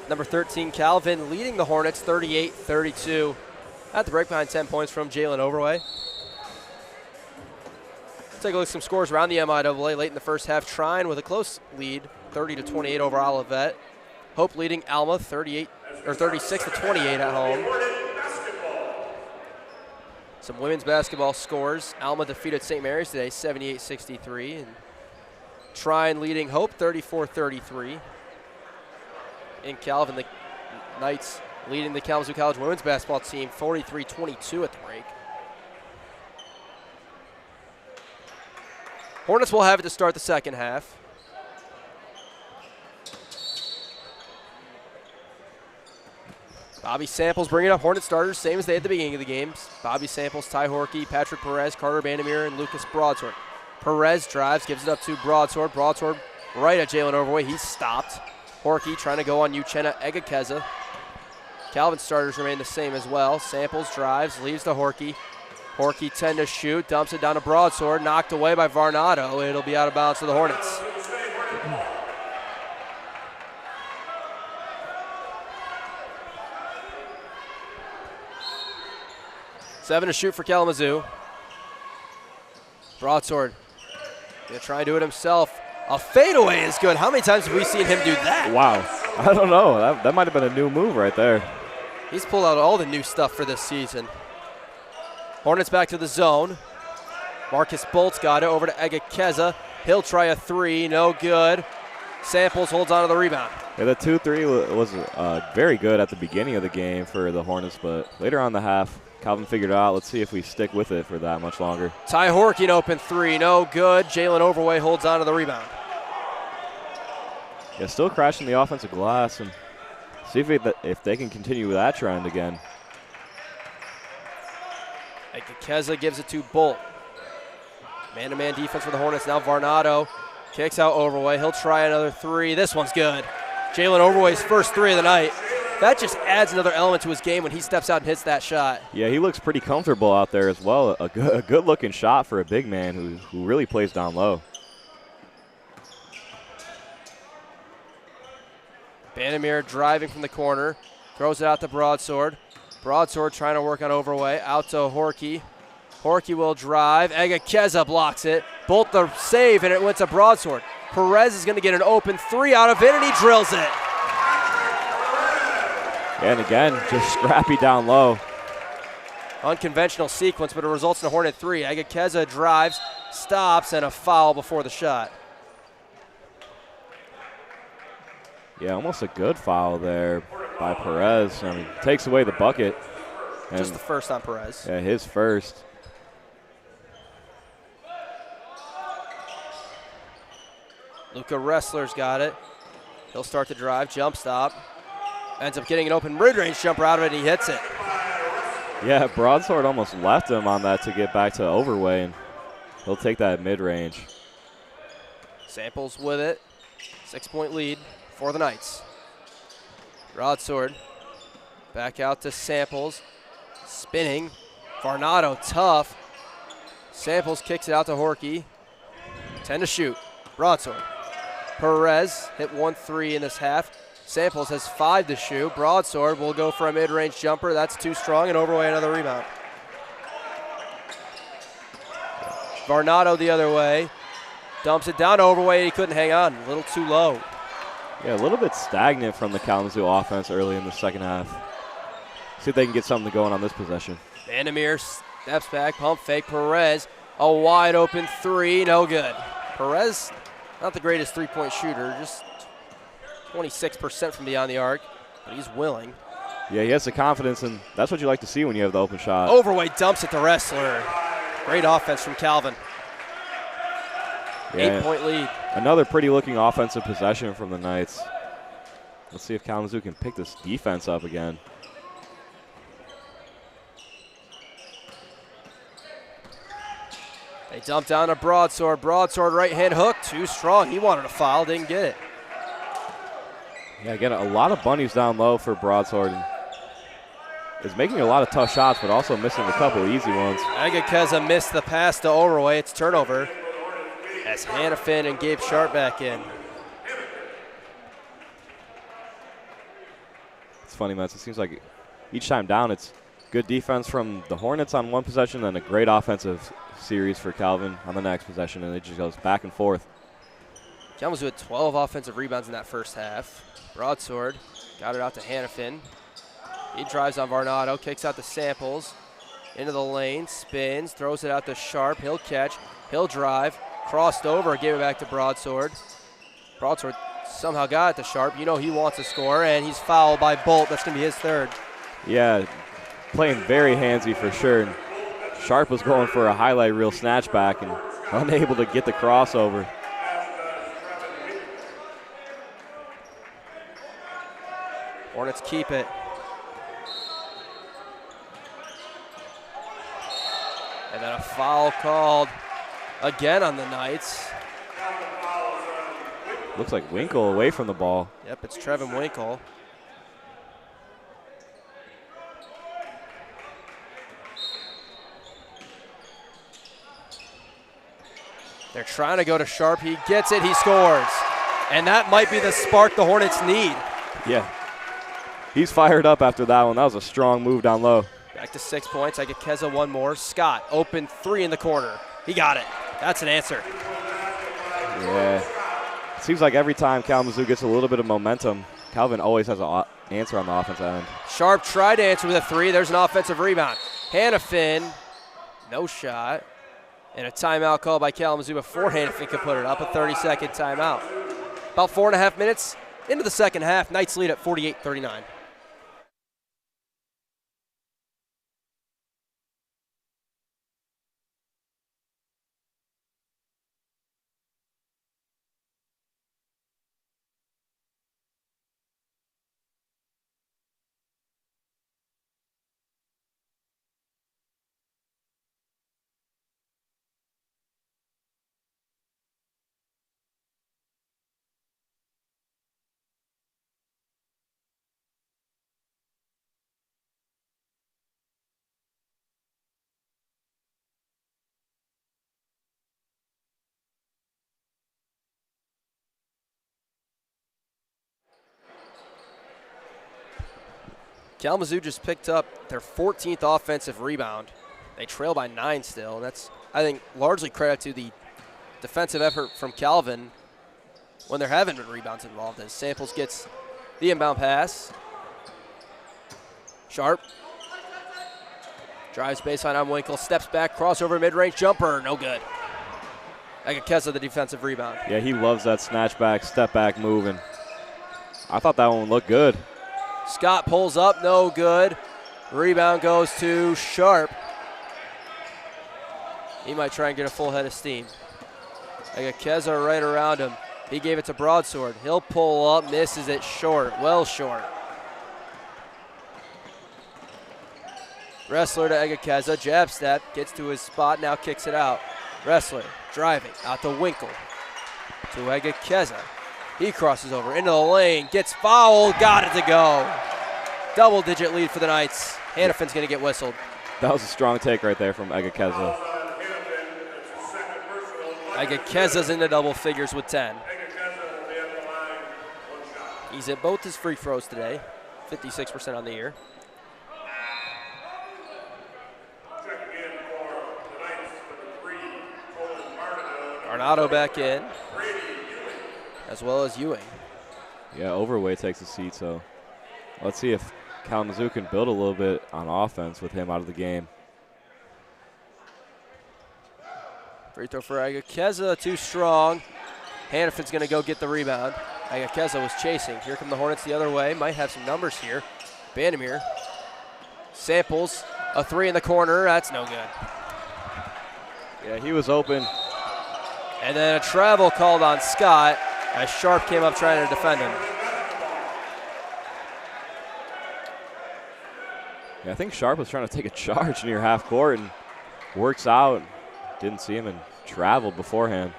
Number 13, Calvin, leading the Hornets 38-32. At the break behind 10 points from Jalen Overway. Take a look at some scores around the MIAA late in the first half. Trine with a close lead, 30-28 over Olivet. Hope leading Alma 36-28 at home. Some women's basketball scores. Alma defeated St. Mary's today, 78-63. And Trine leading Hope 34-33. In Calvin, the Knights leading the Kalamazoo College women's basketball team 43-22 at the break. Hornets will have it to start the second half. Bobby Samples bringing up Hornet starters, same as they had at the beginning of the games. Bobby Samples, Ty Horkey, Patrick Perez, Carter Bandamere, and Lucas Broadsword. Perez drives, gives it up to Broadsword. Broadsword right at Jalen Overway. He's stopped. Horkey trying to go on Uchenna Egakeza. Calvin's starters remain the same as well. Samples drives, leaves to Horkey. Horkey 10 to shoot, dumps it down to Broadsword, knocked away by Varnado. It'll be out of bounds for the Hornets. Seven to shoot for Kalamazoo. Broadsword gonna try and do it himself. A fadeaway is good. How many times have we seen him do that? Wow. I don't know. That might have been a new move right there. He's pulled out all the new stuff for this season. Hornets back to the zone. Marcus Bolt's got it over to Egakeza. He'll try a three, no good. Samples holds on to the rebound. Yeah, the 2-3 was very good at the beginning of the game for the Hornets, but later on in the half, Calvin figured it out. Let's see if we stick with it for that much longer. Ty Horkey an open three, no good. Jalen Overway holds on to the rebound. Yeah, still crashing the offensive glass, and see if they can continue with that trend again. Egakeza gives it to Bolt. Man-to-man defense for the Hornets. Now Varnado kicks out Overway. He'll try another three. This one's good. Jalen Overway's first three of the night. That just adds another element to his game when he steps out and hits that shot. Yeah, he looks pretty comfortable out there as well. A good-looking shot for a big man who really plays down low. Bandamere driving from the corner. Throws it out to Broadsword. Broadsword trying to work on Overway. Out to Horkey. Horkey will drive. Egakeza blocks it. Bolt the save, and it went to Broadsword. Perez is going to get an open three out of it, and he drills it. And again, just scrappy down low. Unconventional sequence, but it results in a Hornet three. Egakeza drives, stops, and a foul before the shot. Yeah, almost a good foul there by Perez. I mean, takes away the bucket. And just the first on Perez. Yeah, his first. Luca Wrestler's got it. He'll start the drive, jump stop. Ends up getting an open mid-range jumper out of it, and he hits it. Yeah, Broadsword almost left him on that to get back to Overway, and he'll take that mid-range. Samples with it. 6-point lead for the Knights. Broadsword back out to Samples. Spinning. Varnado tough. Samples kicks it out to Horkey. 10 to shoot. Broadsword. Perez hit 1-3 in this half. Samples has 5 to shoot. Broadsword will go for a mid-range jumper. That's too strong, and Overway another rebound. Varnado the other way. Dumps it down to Overway. He couldn't hang on. A little too low. Yeah, a little bit stagnant from the Kalamazoo offense early in the second half. See if they can get something going on this possession. Bandamere steps back, pump fake. Perez, a wide open three, no good. Perez, not the greatest three-point shooter, just 26% from beyond the arc, but he's willing. Yeah, he has the confidence, and that's what you like to see when you have the open shot. Overway dumps it to Wrestler. Great offense from Calvin. Yeah. 8-point lead. Another pretty-looking offensive possession from the Knights. Let's see if Kalamazoo can pick this defense up again. They dump down to Broadsword. Broadsword right-hand hook, too strong. He wanted a foul, didn't get it. Yeah, again, a lot of bunnies down low for Broadsword. Is making a lot of tough shots, but also missing a couple easy ones. Egakeza missed the pass to Overway. It's turnover. as Hannafin and Gabe Sharp back in. It's funny, man. It seems like each time down, it's good defense from the Hornets on one possession, then a great offensive series for Calvin on the next possession, and it just goes back and forth. Kalamazoo had 12 offensive rebounds in that first half. Broadsword got it out to Hannafin. He drives on Varnado, kicks out to Samples. Into the lane, spins, throws it out to Sharp. He'll catch, he'll drive, crossed over, gave it back to Broadsword. Broadsword somehow got it to Sharp. You know he wants to score, and he's fouled by Bolt. That's going to be his third. Yeah, playing very handsy for sure. And Sharp was going for a highlight reel snatchback and unable to get the crossover. Hornets keep it. And then a foul called again on the Knights. Looks like Winkle away from the ball. Yep, it's Trevin Winkle. They're trying to go to Sharp. He gets it, he scores. And that might be the spark the Hornets need. Yeah. He's fired up after that one. That was a strong move down low. Back to 6 points. I get Keza one more. Scott, open three in the corner. He got it. That's an answer. Yeah. It seems like every time Kalamazoo gets a little bit of momentum, Calvin always has an answer on the offensive end. Sharp tried to answer with a three. There's an offensive rebound. Hannafin, no shot. And a timeout called by Kalamazoo before Hannafin could put it up, a 30-second timeout. About 4.5 minutes into the second half. Knights lead at 48-39. Kalamazoo just picked up their 14th offensive rebound. They trail by 9 still, and that's, I think, largely credit to the defensive effort from Calvin when there haven't been rebounds involved, as Samples gets the inbound pass. Sharp drives baseline on Winkle, steps back, crossover, mid-range jumper, no good. Agakeza the defensive rebound. Yeah, he loves that snatchback, step-back move, and I thought that one looked good. Scott pulls up, no good. Rebound goes to Sharp. He might try and get a full head of steam. Agakeza right around him. He gave it to Broadsword. He'll pull up, misses it short, well short. Wrestler to Agakeza, jab step, gets to his spot, now kicks it out. Wrestler driving out to Winkle, to Agakeza. He crosses over into the lane, gets fouled, got it to go. Double-digit lead for the Knights. Hannafin's going to get whistled. That was a strong take right there from Agakeza. Agakeza's into double figures with 10. He's at both his free throws today, 56% on the year. Varnado back in, as well as Ewing. Yeah, Overway takes a seat, so let's see if Kalamazoo can build a little bit on offense with him out of the game. Free throw for Agakeza, too strong. Hannafin's going to go get the rebound. Agakeza was chasing. Here come the Hornets the other way. Might have some numbers here. Bandamere. Samples, a three in the corner. That's no good. Yeah, he was open. And then a travel called on Scott as Sharp came up trying to defend him. Yeah, I think Sharp was trying to take a charge near half court and works out. Didn't see him and traveled beforehand.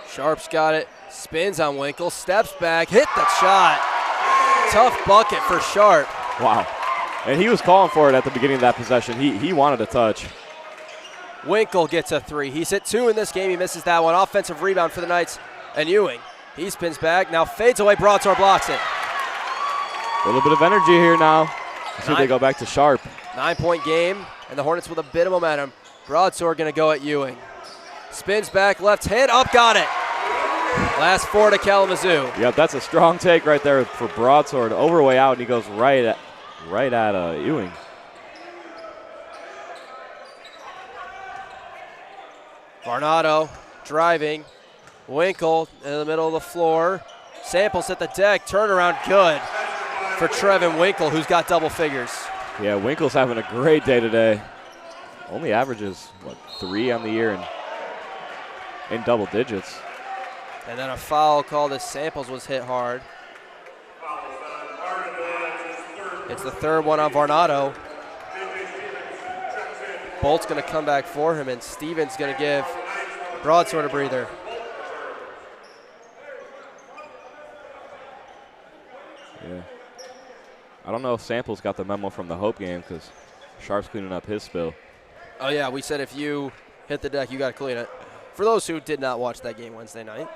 Sharp's got it. Spins on Winkle, steps back, hit the shot. Tough bucket for Sharp. Wow. And he was calling for it at the beginning of that possession. He wanted a touch. Winkle gets a 3. He's hit 2 in this game. He misses that one. Offensive rebound for the Knights. And Ewing, he spins back, now fades away. Broadsword blocks it. A little bit of energy here now. See if they go back to Sharp. 9-point game, and the Hornets with a bit of momentum. Broadsword going to go at Ewing. Spins back, left hand, up, got it. Last 4 to Kalamazoo. Yep, that's a strong take right there for Broadsword. Overway out, and he goes right at Ewing. Varnado driving. Winkle in the middle of the floor. Samples at the deck. Turnaround good for Trevin Winkle, who's got double figures. Yeah, Winkle's having a great day today. Only averages, 3 on the year and in double digits. And then a foul called as Samples was hit hard. It's the 3rd one on Varnado. Bolt's going to come back for him, and Stevens going to give Broadsword a breather. Yeah. I don't know if Samples got the memo from the Hope game because Sharp's cleaning up his spill. Oh, yeah, we said if you hit the deck, you got to clean it. For those who did not watch that game Wednesday night.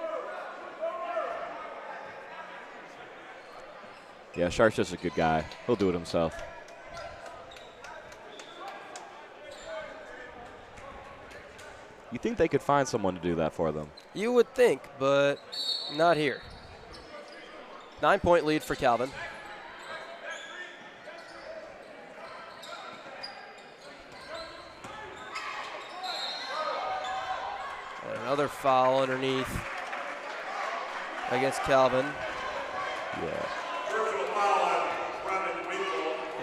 Yeah, Sharp's just a good guy. He'll do it himself. You think they could find someone to do that for them? You would think, but not here. 9-point lead for Calvin. And another foul underneath against Calvin. Yeah.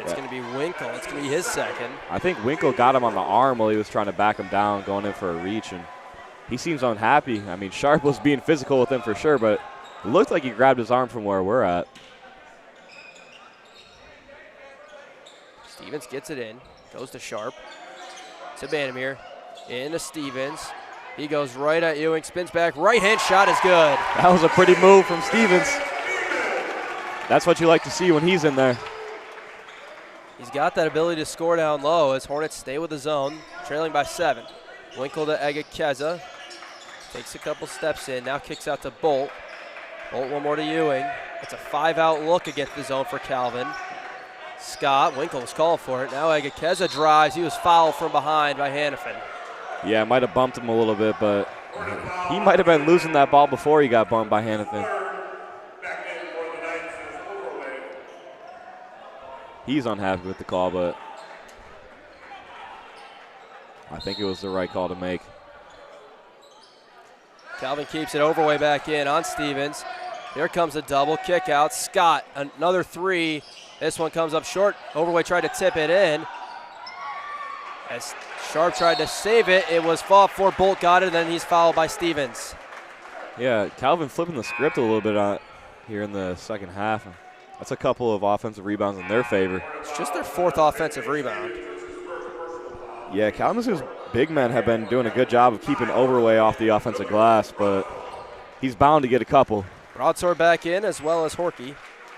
It's going to be Winkle. It's going to be his second. I think Winkle got him on the arm while he was trying to back him down, going in for a reach, and he seems unhappy. I mean, Sharp was being physical with him for sure, but it looked like he grabbed his arm from where we're at. Stevens gets it in, goes to Sharp, to Vandermeer, into Stevens. He goes right at Ewing, spins back, right-hand shot is good. That was a pretty move from Stevens. That's what you like to see when he's in there. He's got that ability to score down low as Hornets stay with the zone, trailing by 7. Winkle to Agakeza, takes a couple steps in, now kicks out to Bolt. Bolt one more to Ewing. It's a 5-out look against the zone for Calvin. Scott, Winkle was called for it. Now Agakeza drives. He was fouled from behind by Hannafin. Yeah, might have bumped him a little bit, but he might have been losing that ball before he got bumped by Hannafin. He's unhappy with the call, but I think it was the right call to make. Calvin keeps it Overway back in on Stevens. Here comes a double kick out. Scott, another 3. This one comes up short. Overway tried to tip it in. As Sharp tried to save it, it was fought for. Bolt got it, and then he's fouled by Stevens. Yeah, Calvin flipping the script a little bit on here in the second half. That's a couple of offensive rebounds in their favor. It's just their 4th offensive rebound. Yeah, Kalamazoo's big men have been doing a good job of keeping Overway off the offensive glass, but he's bound to get a couple. Broadsword back in as well as Horky.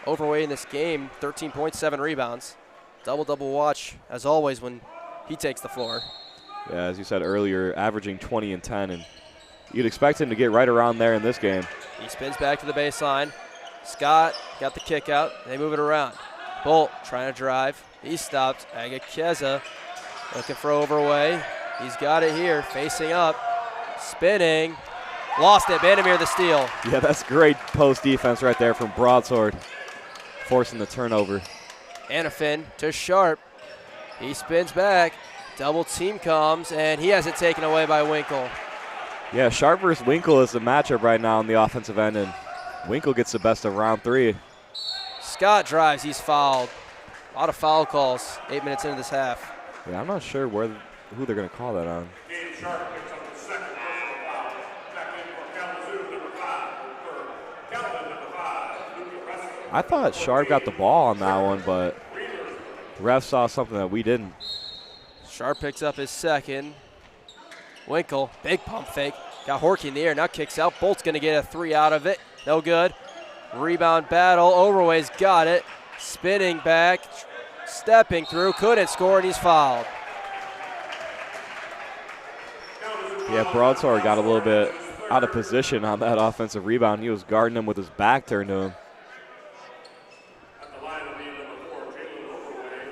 Overway in this game, 13.7 rebounds. Double-double watch, as always, when he takes the floor. Yeah, as you said earlier, averaging 20 and 10, and you'd expect him to get right around there in this game. He spins back to the baseline. Scott got the kick out. They move it around. Bolt trying to drive. He stopped. Agakeza looking for Overway. He's got it here, facing up. Spinning. Lost it. Vandermeer the steal. Yeah, that's great post defense right there from Broadsword, forcing the turnover. Hannafin to Sharp. He spins back. Double team comes, and he has it taken away by Winkle. Yeah, Sharp versus Winkle is the matchup right now on the offensive end, and Winkle gets the best of round 3. Scott drives. He's fouled. A lot of foul calls 8 minutes into this half. Yeah, I'm not sure who they're going to call that on. Sharp picks up the second personal foul. Back in for Kalamazoo, number 5. For Calvin, number 5. I thought Sharp got the ball on that one, but the ref saw something that we didn't. Sharp picks up his second. Winkle, big pump fake. Got Horky in the air, now kicks out. Bolt's going to get a 3 out of it. No good. Rebound battle. Overway's got it. Spinning back, stepping through, couldn't score, and he's fouled. Yeah, Broadsword got a little bit out of position on that offensive rebound. He was guarding him with his back turned to him. At the line will be number 4, Jalen Overway.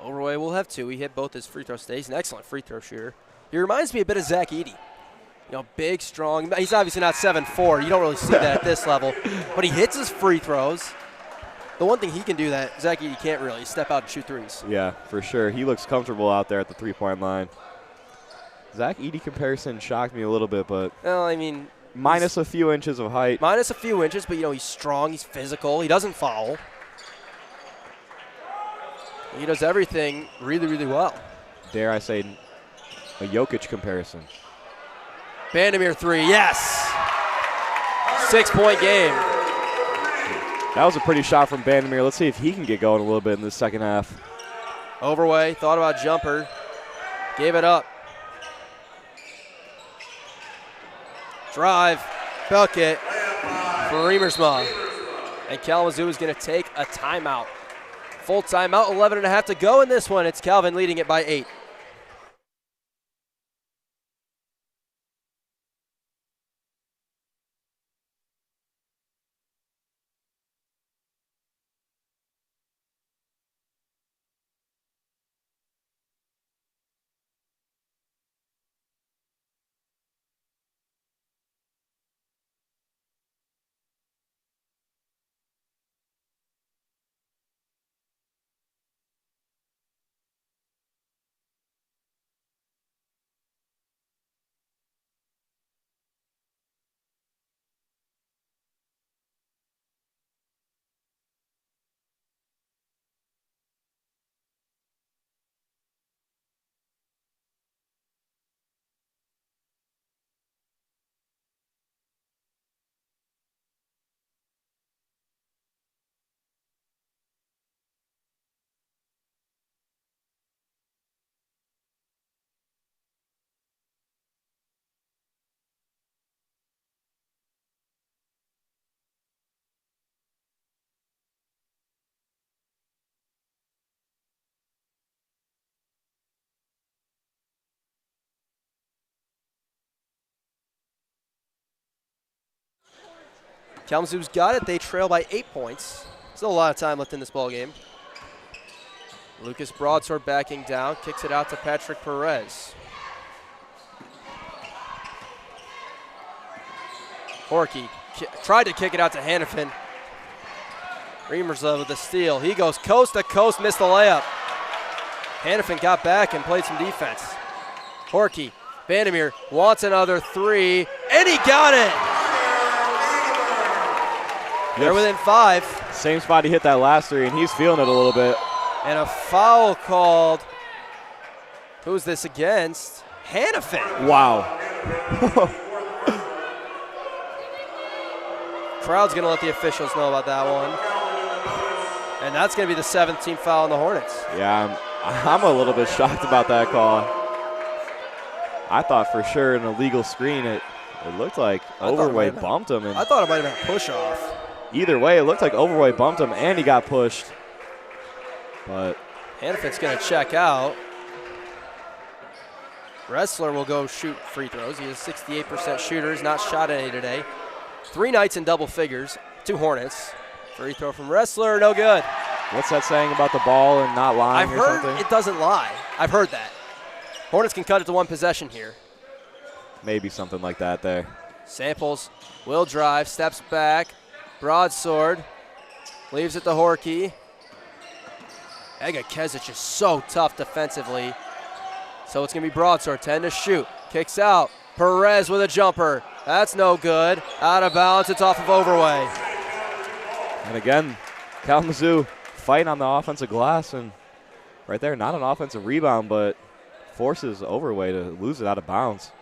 Overway will have 2. He hit both his free throw stays. An excellent free throw shooter. He reminds me a bit of Zach Eady. You know, big, strong. He's obviously not 7'4". You don't really see that at this level. But he hits his free throws. The one thing he can do that Zach Eady can't really is step out and shoot threes. Yeah, for sure. He looks comfortable out there at the three-point line. Zach Eady comparison shocked me a little bit, but well, I mean, minus a few inches of height. Minus a few inches, but, you know, he's strong. He's physical. He doesn't foul. He does everything really, really well. Dare I say a Jokic comparison. Bandamere 3, yes. 6-point game. That was a pretty shot from Bandamere. Let's see if he can get going a little bit in the second half. Overway, thought about jumper. Gave it up. Drive, bucket for Riemersma. And Kalamazoo is going to take a timeout. Full timeout, 11.5 to go in this one. It's Calvin leading it by 8. Kalamazoo's got it. They trail by 8 points. Still a lot of time left in this ball game. Lucas Broadsword backing down, kicks it out to Patrick Perez. Horky tried to kick it out to Hannafin. Riemersma with the steal. He goes coast to coast, missed the layup. Hannafin got back and played some defense. Horky, Bandamere wants another 3, and he got it! They're within 5. Same spot he hit that last 3, and he's feeling it a little bit. And a foul called. Who's this against? Hannafin. Wow. Crowd's going to let the officials know about that one. And that's going to be the 7th team foul on the Hornets. Yeah, I'm a little bit shocked about that call. I thought for sure an illegal screen. It looked like Overway bumped him. And I thought it might have been a push-off. Either way, it looked like Overway bumped him and he got pushed. But Hannafin's going to check out. Wrestler will go shoot free throws. He is 68% shooter. He's not shot any today. 3 nights in double figures. 2 Hornets. Free throw from Wrestler, no good. What's that saying about the ball and not lying I've or heard something? it doesn't lie. I've heard that. Hornets can cut it to 1 possession here. Maybe something like that there. Samples will drive, steps back. Broadsword leaves it to Horky. Ega Kezic is so tough defensively. So it's going to be Broadsword, 10 to shoot. Kicks out. Perez with a jumper. That's no good. Out of bounds. It's off of Overway. And again, Kalamazoo fighting on the offensive glass. And right there, not an offensive rebound, but forces Overway to lose it out of bounds.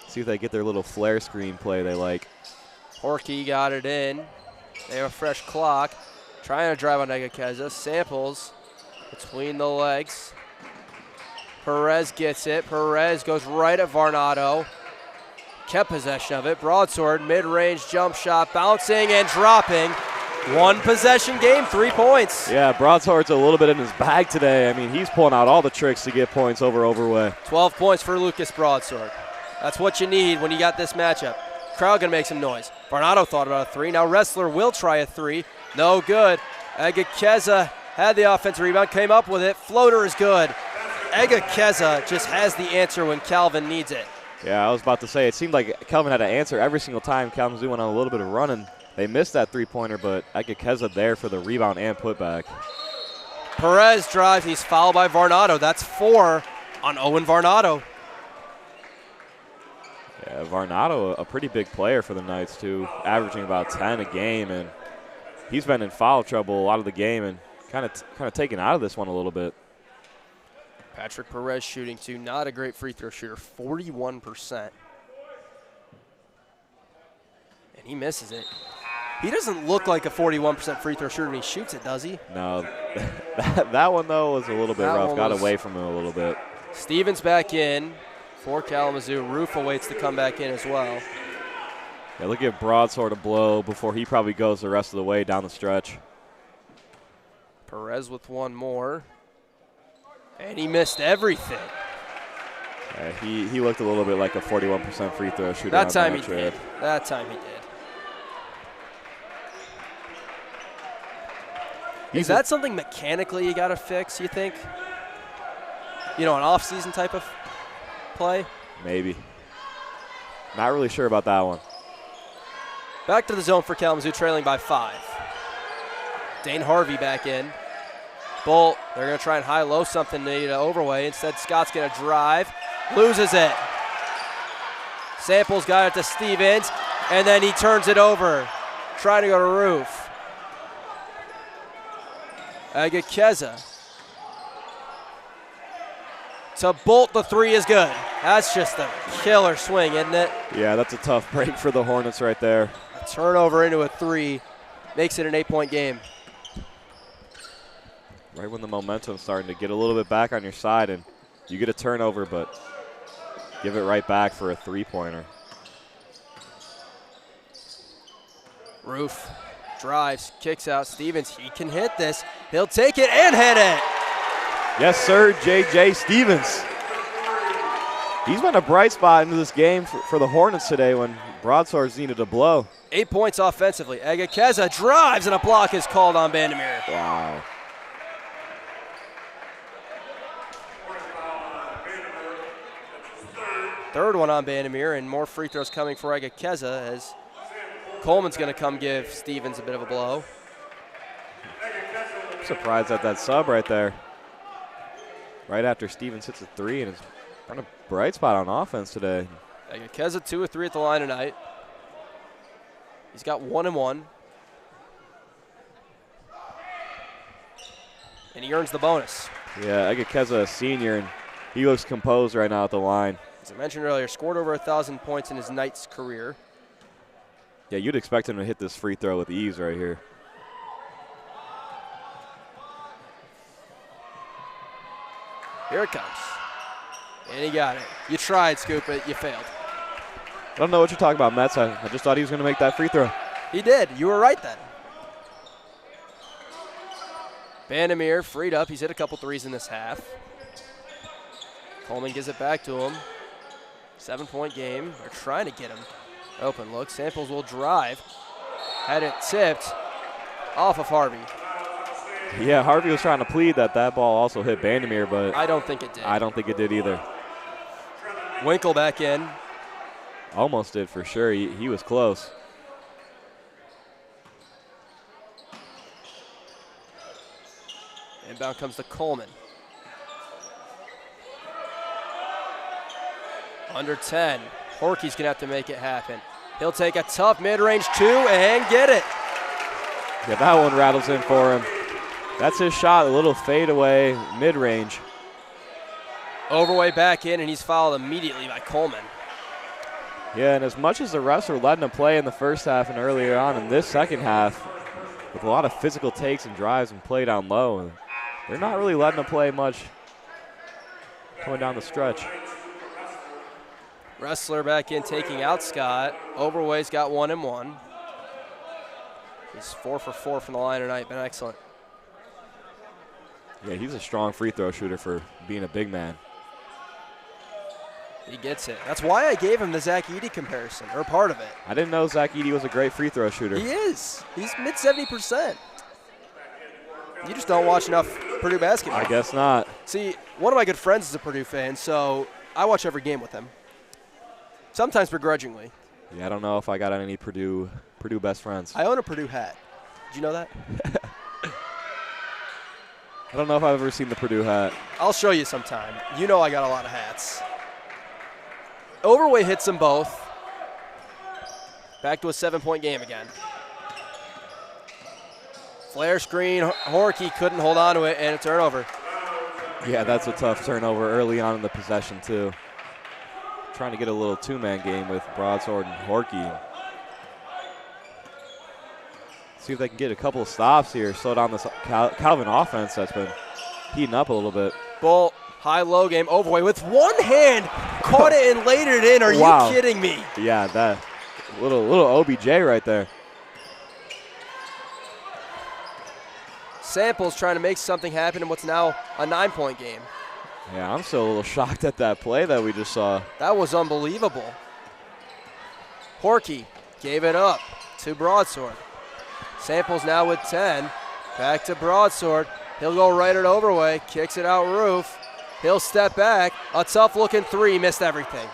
See if they get their little flare screen play they like. Horky got it in. They have a fresh clock. Trying to drive on Ega Keza. Samples Between the legs. Perez gets it. Perez goes right at Varnado. Kept possession of it. Broadsword, mid-range jump shot, bouncing and dropping. One possession game, 3 points. Yeah, Broadsword's a little bit in his bag today. I mean, he's pulling out all the tricks to get points over Overway. 12 points for Lucas Broadsword. That's what you need when you got this matchup. Crowd gonna make some noise. Varnado thought about a 3. Now Wrestler will try a 3. No good. Egakeza had the offensive rebound, came up with it. Floater is good. Egakeza just has the answer when Calvin needs it. Yeah, I was about to say, it seemed like Calvin had an answer every single time Kalamazoo went on a little bit of running. They missed that three-pointer, but Egakeza there for the rebound and putback. Perez drives, he's fouled by Varnado. That's 4 on Owen Varnado. Yeah, Varnado, a pretty big player for the Knights, too, averaging about 10 a game, and he's been in foul trouble a lot of the game and kind of taken out of this one a little bit. Patrick Perez shooting too, not a great free throw shooter, 41%. And he misses it. He doesn't look like a 41% free throw shooter when he shoots it, does he? No, that one, though, was a little bit rough. Got away from him a little bit. Stevens back in for Kalamazoo. Roof awaits to come back in as well. Yeah, look at Broadsword to blow before he probably goes the rest of the way down the stretch. Perez with one more. And he missed everything. Yeah, he looked a little bit like a 41% free throw shooter. That time he did. That time he did. Is that something mechanically you got to fix, you think? You know, an off-season type of play? Maybe. Not really sure about that one. Back to the zone for Kalamazoo, trailing by 5. Dane Harvey back in. Bolt, they're going to try and high-low something to Overway. Instead, Scott's going to drive. Loses it. Samples got it to Stevens, and then he turns it over. Trying to go to Roof. Egakeza. To Bolt, the 3 is good. That's just a killer swing, isn't it? Yeah, that's a tough break for the Hornets right there. A turnover into a 3 makes it an 8-point game. Right when the momentum's starting to get a little bit back on your side and you get a turnover, but give it right back for a 3-pointer. Roof drives, kicks out. Stevens, he can hit this. He'll take it and hit it. Yes, sir, J.J. Stevens. He's been a bright spot into this game for the Hornets today when Broadswords needed a blow. 8 points offensively. Egakeza drives, and a block is called on Vandermeer. Wow. Third one on Vandermeer, and more free throws coming for Egakeza as Coleman's going to come give Stevens a bit of a blow. I'm surprised at that sub right there. Right after Stevens hits a 3, and it's kind of bright spot on offense today. Egakeza 2 of 3 at the line tonight. He's got 1 and 1. And he earns the bonus. Yeah, Egakeza, a senior, and he looks composed right now at the line. As I mentioned earlier, scored over 1,000 points in his Knights career. Yeah, you'd expect him to hit this free throw with ease right here. Here it comes. And he got it. You tried, Scoop it. You failed. I don't know what you're talking about, Mets. I just thought he was going to make that free throw. He did. You were right then. Vandermeer freed up. He's hit a couple threes in this half. Coleman gives it back to him. 7-point game. They're trying to get him. Open look. Samples will drive. Had it tipped off of Harvey. Yeah, Harvey was trying to plead that ball also hit Vandermeer, but I don't think it did. I don't think it did either. Winkle back in. Almost did for sure. He was close. Inbound comes to Coleman. Under 10. Horkey's going to have to make it happen. He'll take a tough mid-range 2 and get it. Yeah, that one rattles in for him. That's his shot, a little fadeaway mid-range. Overway back in, and he's fouled immediately by Coleman. Yeah, and as much as the refs were letting him play in the first half and earlier on in this second half, with a lot of physical takes and drives and play down low, and They're not really letting him play much coming down the stretch. Wrestler back in, taking out Scott. Overway's got 1 and 1. He's 4 for 4 from the line tonight. Been excellent. Yeah, he's a strong free throw shooter for being a big man. He gets it. That's why I gave him the Zach Edey comparison, or part of it. I didn't know Zach Edey was a great free throw shooter. He is. He's mid 70%. You just don't watch enough Purdue basketball. I guess not. See, one of my good friends is a Purdue fan, so I watch every game with him. Sometimes begrudgingly. Yeah, I don't know if I got any Purdue best friends. I own a Purdue hat. Did you know that? I don't know if I've ever seen the Purdue hat. I'll show you sometime. You know I got a lot of hats. Overway hits them both. Back to a 7-point game again. Flare screen. Horky couldn't hold on to it, and a turnover. Yeah, that's a tough turnover early on in the possession, too. Trying to get a little two-man game with Broadsword and Horky. See if they can get a couple of stops here, slow down this Calvin offense that's been heating up a little bit. Bull, high-low game. Overway with one hand, caught it and laid it in. Are you kidding me? Yeah, that little OBJ right there. Samples trying to make something happen in what's now a 9-point game. Yeah, I'm still a little shocked at that play that we just saw. That was unbelievable. Horky gave it up to Broadsword. Samples now with 10. Back to Broadsword. He'll go right at Overway. Kicks it out Roof. He'll step back. A tough-looking three. Missed everything.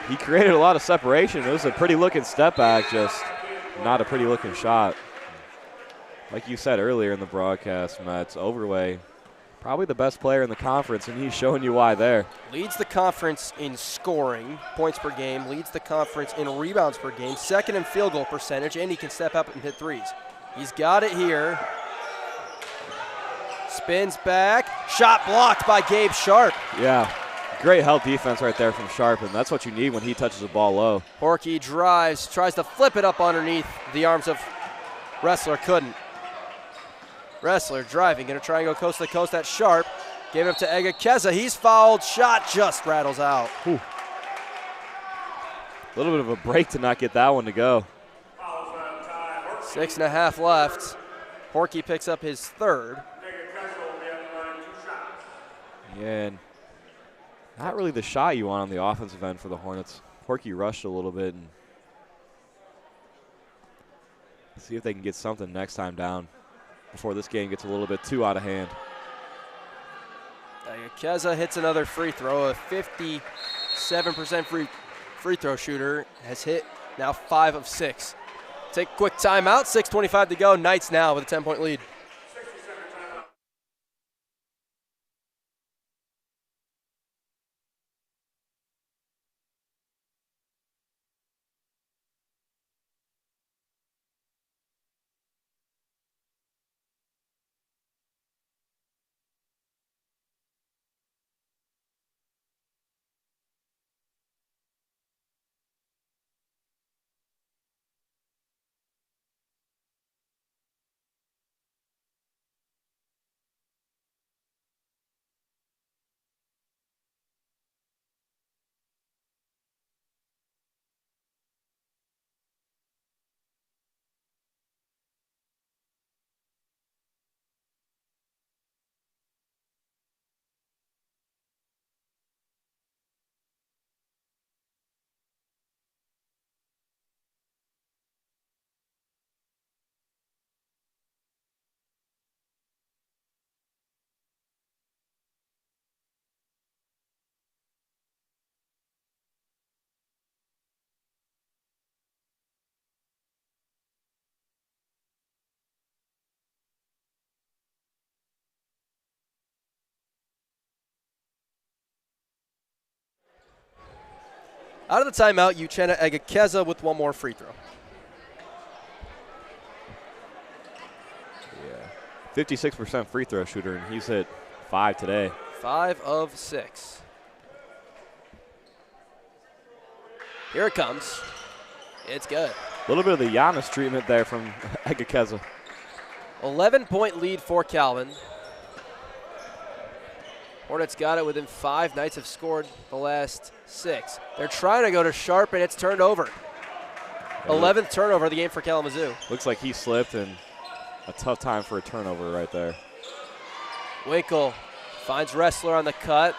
He created a lot of separation. It was a pretty-looking step back, just not a pretty-looking shot. Like you said earlier in the broadcast, Matt, Overway, probably the best player in the conference, and he's showing you why there. Leads the conference in scoring, points per game, leads the conference in rebounds per game, second in field goal percentage, and he can step up and hit threes. He's got it here. Spins back. Shot blocked by Gabe Sharp. Yeah, great help defense right there from Sharp, and that's what you need when he touches the ball low. Horky drives, tries to flip it up underneath the arms of Wrestler, couldn't. Wrestler driving, going to try and go coast to coast. That's Sharp. Gave it up to Egakeza. He's fouled. Shot just rattles out. A little bit of a break to not get that one to go. 6.5 left. Horky picks up his third. Yeah, and not really the shot you want on the offensive end for the Hornets. Horky rushed a little bit, and see if they can get something next time down before this game gets a little bit too out of hand. Egakeza hits another free throw. A 57% free throw shooter has hit now 5 of 6. Take a quick timeout. 6:25 to go. Knights now with a 10-point lead. Out of the timeout, Uchenna Egakeza with one more free throw. Yeah, 56% free throw shooter, and he's hit 5 today. 5 of 6. Here it comes. It's good. A little bit of the Giannis treatment there from Egakeza. 11-point lead for Calvin. Hornets got it within 5. Knights have scored the last 6. They're trying to go to Sharp, and it's turned over. 11th turnover of the game for Kalamazoo. Looks like he slipped, and a tough time for a turnover right there. Winkle finds Wrestler on the cut.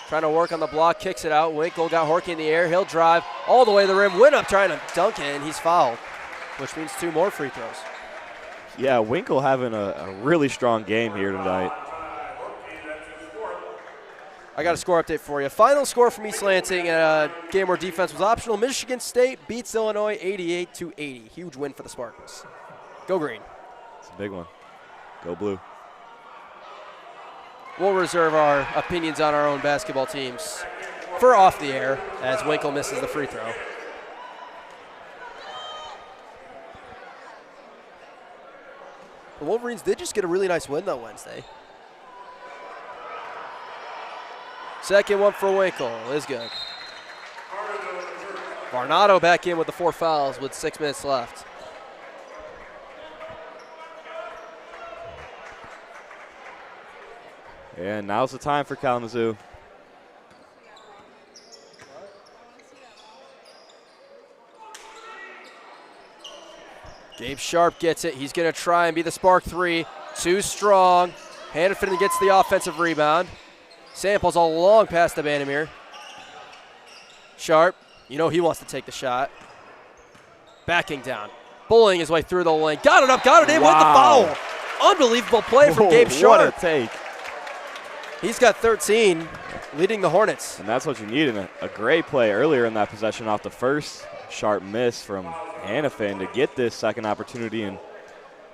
Trying to work on the block, kicks it out. Winkle got Horky in the air. He'll drive all the way to the rim. Win up trying to dunk it, and he's fouled, which means 2 more free throws. Yeah, Winkle having a really strong game here tonight. I got a score update for you. Final score from East Lansing in a game where defense was optional. Michigan State beats Illinois 88-80. Huge win for the Spartans. Go green. It's a big one. Go blue. We'll reserve our opinions on our own basketball teams for off the air as Winkle misses the free throw. The Wolverines did just get a really nice win though Wednesday. Second one for Winkle is good. Varnado back in with the 4 fouls with 6 minutes left. And now's the time for Kalamazoo. Gabe Sharp gets it. He's going to try and be the spark 3. Too strong. Hannafin gets the offensive rebound. Samples a long pass to Vandermeer. Sharp, you know he wants to take the shot. Backing down. Bullying his way through the lane. Got it up, got it in with the foul. Unbelievable play from Gabe Sharp. What a take. He's got 13, leading the Hornets. And that's what you need in a great play earlier in that possession off the first sharp miss from Hannafin to get this second opportunity and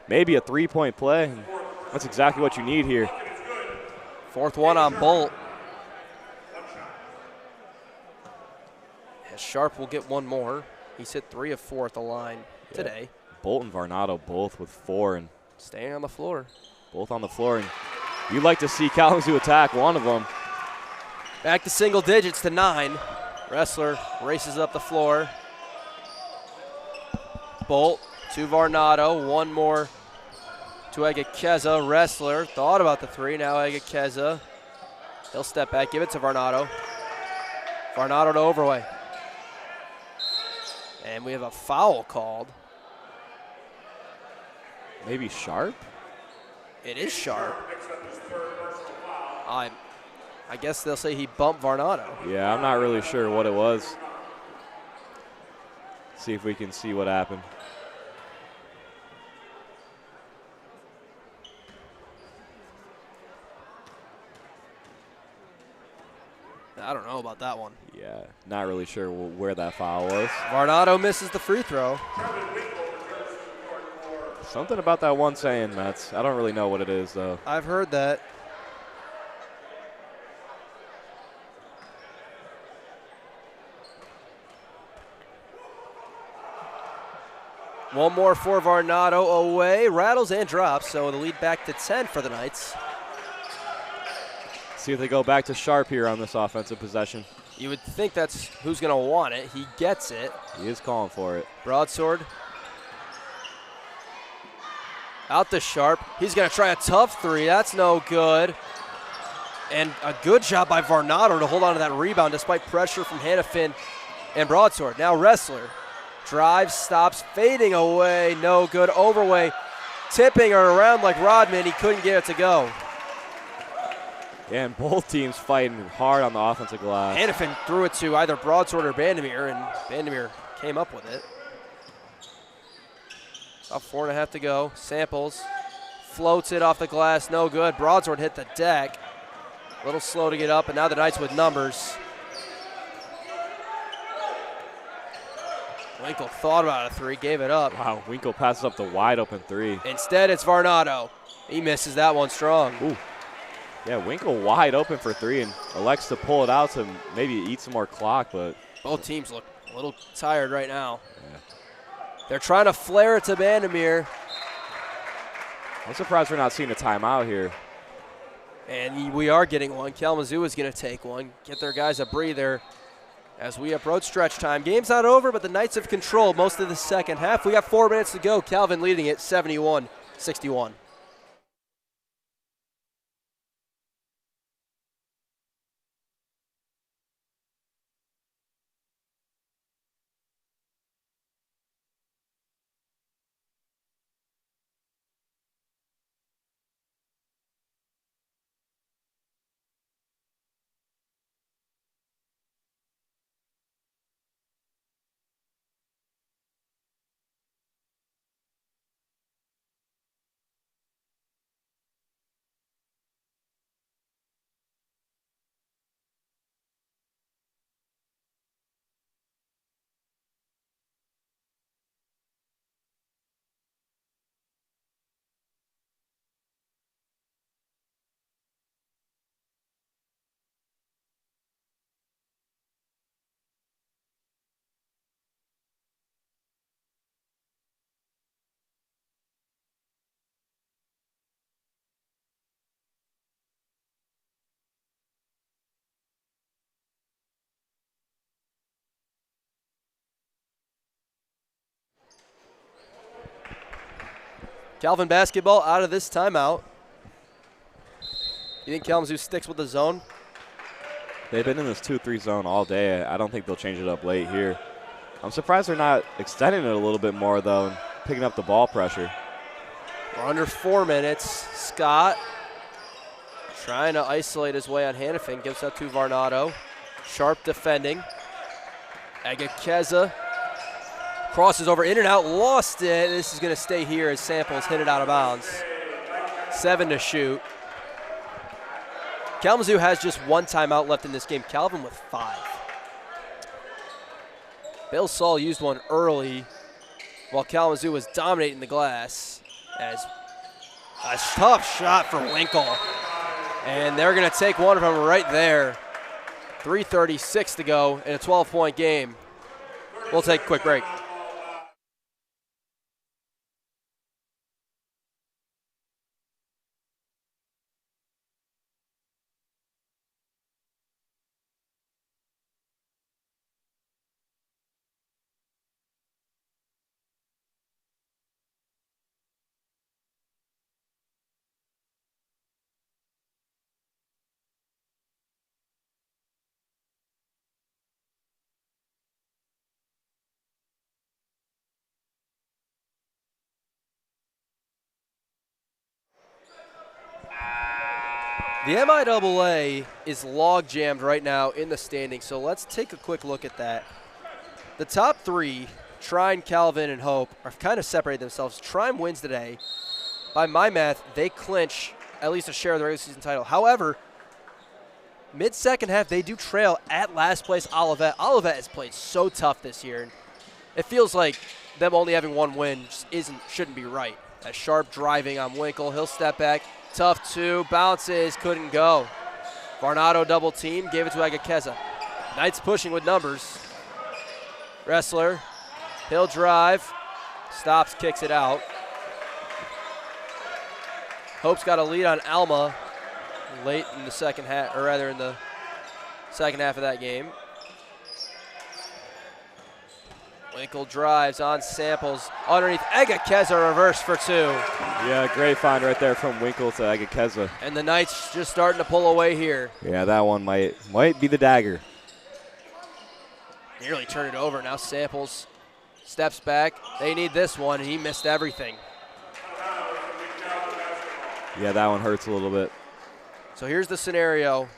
maybe a 3-point play. That's exactly what you need here. 4th one on Bolt. And Sharp will get one more. He's hit 3 of 4 at the line today. Bolt and Varnado both with 4 and staying on the floor. Both on the floor. And you'd like to see Kalamazoo attack one of them. Back to single digits to 9. Wrestler races up the floor. Bolt to Varnado. One more to Egekeza. Wrestler thought about the 3. Now Egekeza. He'll step back. Give it to Varnado. Varnado to Overway. And we have a foul called. Maybe Sharp? It is Sharp. I guess they'll say he bumped Varnado. Yeah, I'm not really sure what it was. See if we can see what happened. I don't know about that one. Yeah, not really sure where that foul was. Varnado misses the free throw. Something about that one saying, Mets. I don't really know what it is, though. I've heard that. One more for Varnado away. Rattles and drops, so the lead back to 10 for the Knights. See if they go back to Sharp here on this offensive possession. You would think that's who's going to want it. He gets it. He is calling for it. Broadsword. Out to Sharp. He's going to try a tough 3. That's no good. And a good job by Varnado to hold on to that rebound despite pressure from Hannafin and Broadsword. Now Wrestler. Drives, stops, fading away. No good. Overway tipping her around like Rodman. He couldn't get it to go. Yeah, and both teams fighting hard on the offensive glass. Hannafin threw it to either Broadsword or Vandermeer, and Vandermeer came up with it. About 4.5 to go. Samples. Floats it off the glass. No good. Broadsword hit the deck. A little slow to get up, and now the Knights with numbers. Winkle thought about a 3, gave it up. Wow, Winkle passes up the wide open 3. Instead, it's Varnado. He misses that one strong. Ooh. Yeah, Winkle wide open for 3 and elects to pull it out to maybe eat some more clock, but. Both teams look a little tired right now. Yeah. They're trying to flare it to Vandermeer. I'm surprised we're not seeing a timeout here. And we are getting one. Kalamazoo is going to take one, get their guys a breather as we approach stretch time. Game's not over, but the Knights have controlled most of the second half. We got 4 minutes to go. Calvin leading it 71-61. Calvin basketball out of this timeout. You think Kalamazoo sticks with the zone? They've been in this 2-3 zone all day. I don't think they'll change it up late here. I'm surprised they're not extending it a little bit more, though, and picking up the ball pressure. We're under 4 minutes. Scott trying to isolate his way on Hannafin. Gives up to Varnado. Sharp defending. Agakeza crosses over, in and out, lost it. This is going to stay here as Samples hit it out of bounds. 7 to shoot. Kalamazoo has just 1 timeout left in this game. Calvin with 5. Bill Saul used one early while Kalamazoo was dominating the glass. As a tough shot for Winkle. And they're going to take one of them right there. 3:36 to go in a 12-point game. We'll take a quick break. The MIAA is log jammed right now in the standings, so let's take a quick look at that. The top 3, Trine, Calvin, and Hope, are kind of separated themselves. Trine wins today. By my math, they clinch at least a share of the regular season title. However, mid-second half, they do trail at last place Olivet. Olivet has played so tough this year, and it feels like them only having 1 win just shouldn't be right. A sharp driving on Winkle. He'll step back. Tough 2, bounces, couldn't go. Varnado double team, gave it to Agakeza. Knights pushing with numbers. Wrestler, he'll drive, stops, kicks it out. Hope's got a lead on Alma late in the second half, or rather in the second half of that game. Winkle drives on Samples underneath Agakeza, reverse for 2. Yeah, great find right there from Winkle to Agakeza. And the Knights just starting to pull away here. Yeah, that one might be the dagger. Nearly turned it over. Now Samples steps back. They need this one, and he missed everything. Yeah, that one hurts a little bit. So here's the scenario.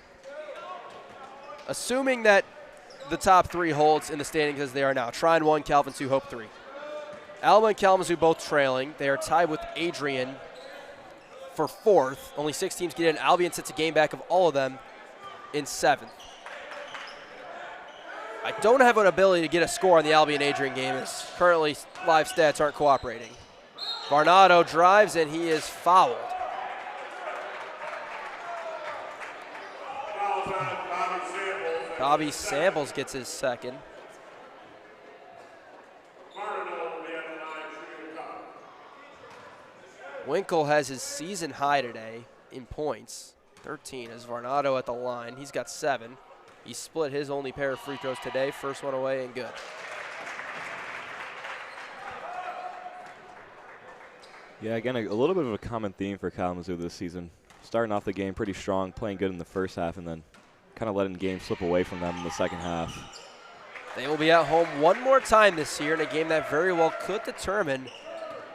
Assuming that the top 3 holds in the standings as they are now. Trine 1, Calvin 2, Hope 3. Alma and Kalamazoo both trailing. They are tied with Adrian for 4th. Only 6 teams get in. Albion sits a game back of all of them in 7th. I don't have an ability to get a score on the Albion-Adrian game, as currently live stats aren't cooperating. Varnado drives, and he is fouled. Bobby Samples gets his second. Winkle has his season high today in points, 13, as Varnado at the line. He's got 7. He split his only pair of free throws today. First one away and good. Yeah, again, a little bit of a common theme for Kalamazoo this season. Starting off the game pretty strong, playing good in the first half, and then kind of letting games slip away from them in the second half. They will be at home one more time this year in a game that very well could determine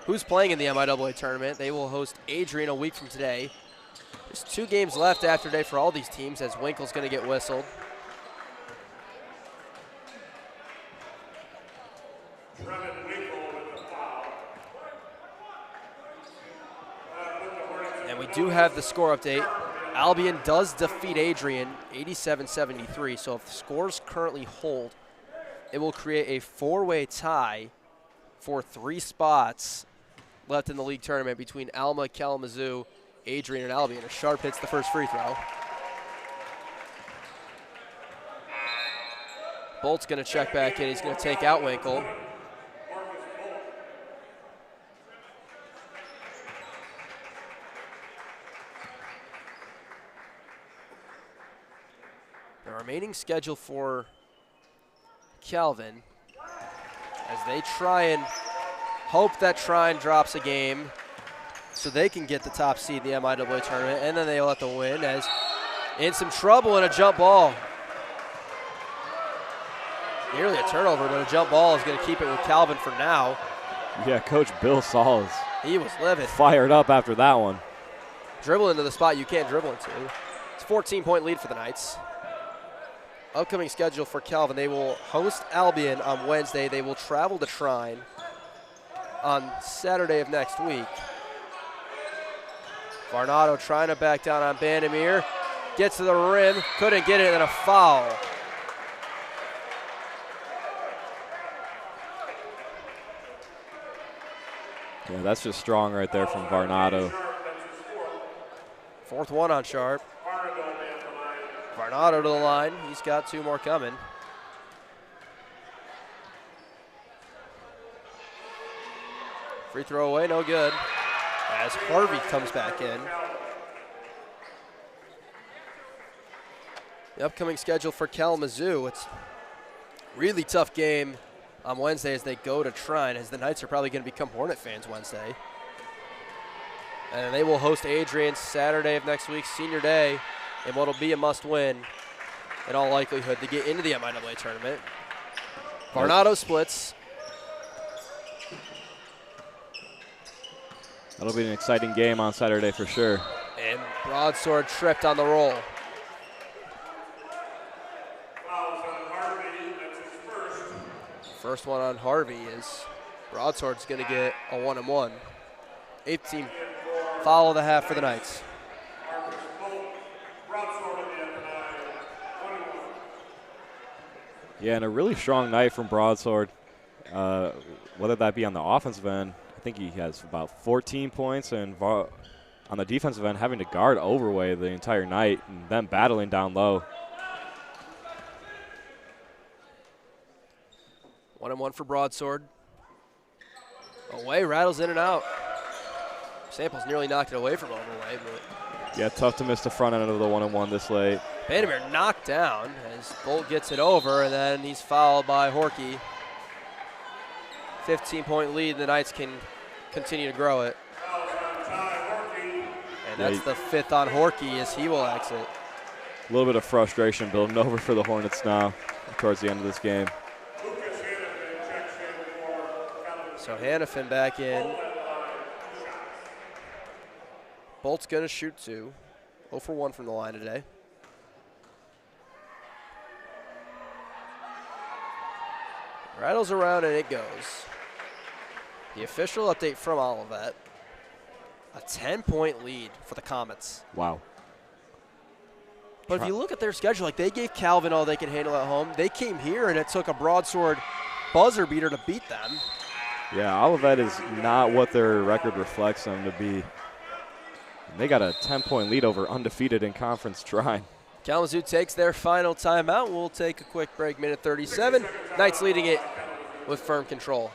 who's playing in the MIAA tournament. They will host Adrian a week from today. There's 2 games left after today for all these teams, as Winkle's going to get whistled. And we do have the score update. Albion does defeat Adrian 87-73, so if the scores currently hold, it will create a 4-way tie for 3 spots left in the league tournament between Alma, Kalamazoo, Adrian, and Albion. As Sharp hits the first free throw. Bolt's going to check back in. He's going to take out Winkle. The remaining schedule for Calvin, as they try and hope that Trine drops a game. so they can get the top seed in the MIAA tournament, and then they'll have to win as in some trouble in a jump ball. Nearly a turnover, but a jump ball is going to keep it with Calvin for now. Yeah, Coach Bill Saul He was livid. fired up after that one. Dribble into the spot you can't dribble into. It's a 14-point lead for the Knights. Upcoming schedule for Calvin, they will host Albion on Wednesday. They will travel to Trine on Saturday of next week. Varnado trying to back down on Bandamere. Gets to the rim, couldn't get it, and a foul. Yeah, that's just strong right there from Varnado. Fourth one on Sharp. Varnado to the line. He's got 2 more coming. Free throw away, no good. As Harvey comes back in. The upcoming schedule for Kalamazoo, it's a really tough game on Wednesday as they go to Trine, as the Knights are probably going to become Hornet fans Wednesday. And they will host Adrian Saturday of next week, senior day, in what will be a must-win in all likelihood to get into the MIAA tournament. Varnado splits. That'll be an exciting game on Saturday for sure. And Broadsword tripped on the roll. First one on Harvey is Broadsword's going to get a 1-and-1. 8th team foul of the half for the Knights. Yeah, and a really strong night from Broadsword. Whether that be on the offensive end, I think he has about 14 points, and on the defensive end, having to guard Overway the entire night and then battling down low. 1-and-1 for Broadsword. Away, rattles in and out. Samples nearly knocked it away from Overway, but Yeah, tough to miss the front end of the 1-and-1 this late. Bandamere knocked down as Bolt gets it over, and then he's fouled by Horkey. 15-point lead, the Knights can continue to grow it. And that's the 5th on Horkey as he will exit. A little bit of frustration building over for the Hornets now towards the end of this game. So Hannafin back in. Bolt's going to shoot 2. 0 for 1 from the line today. Rattles around and it goes. The official update from Olivet. A 10-point lead for the Comets. Wow. But if you look at their schedule, like they gave Calvin all they can handle at home. They came here and it took a Broadsword buzzer beater to beat them. Yeah, Olivet is not what their record reflects them to be. They got a 10-point lead over undefeated in Conference Trine. Kalamazoo takes their final timeout. We'll take a quick break, minute 37. Knights leading it with firm control.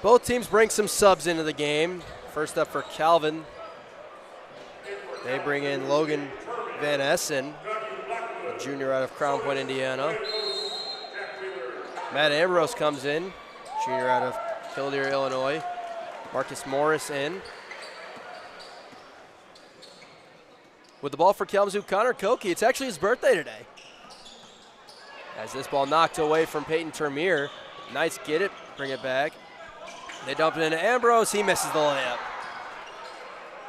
Both teams bring some subs into the game. First up for Calvin, they bring in Logan Van Essen, a junior out of Crown Point, Indiana. Matt Ambrose comes in, junior out of Killdeer, Illinois. Marcus Morris in. With the ball for Kalamazoo, Connor Koki. It's actually his birthday today. As this ball knocked away from Peyton Termier, Knights get it bring it back. They dump it into Ambrose. He misses the layup.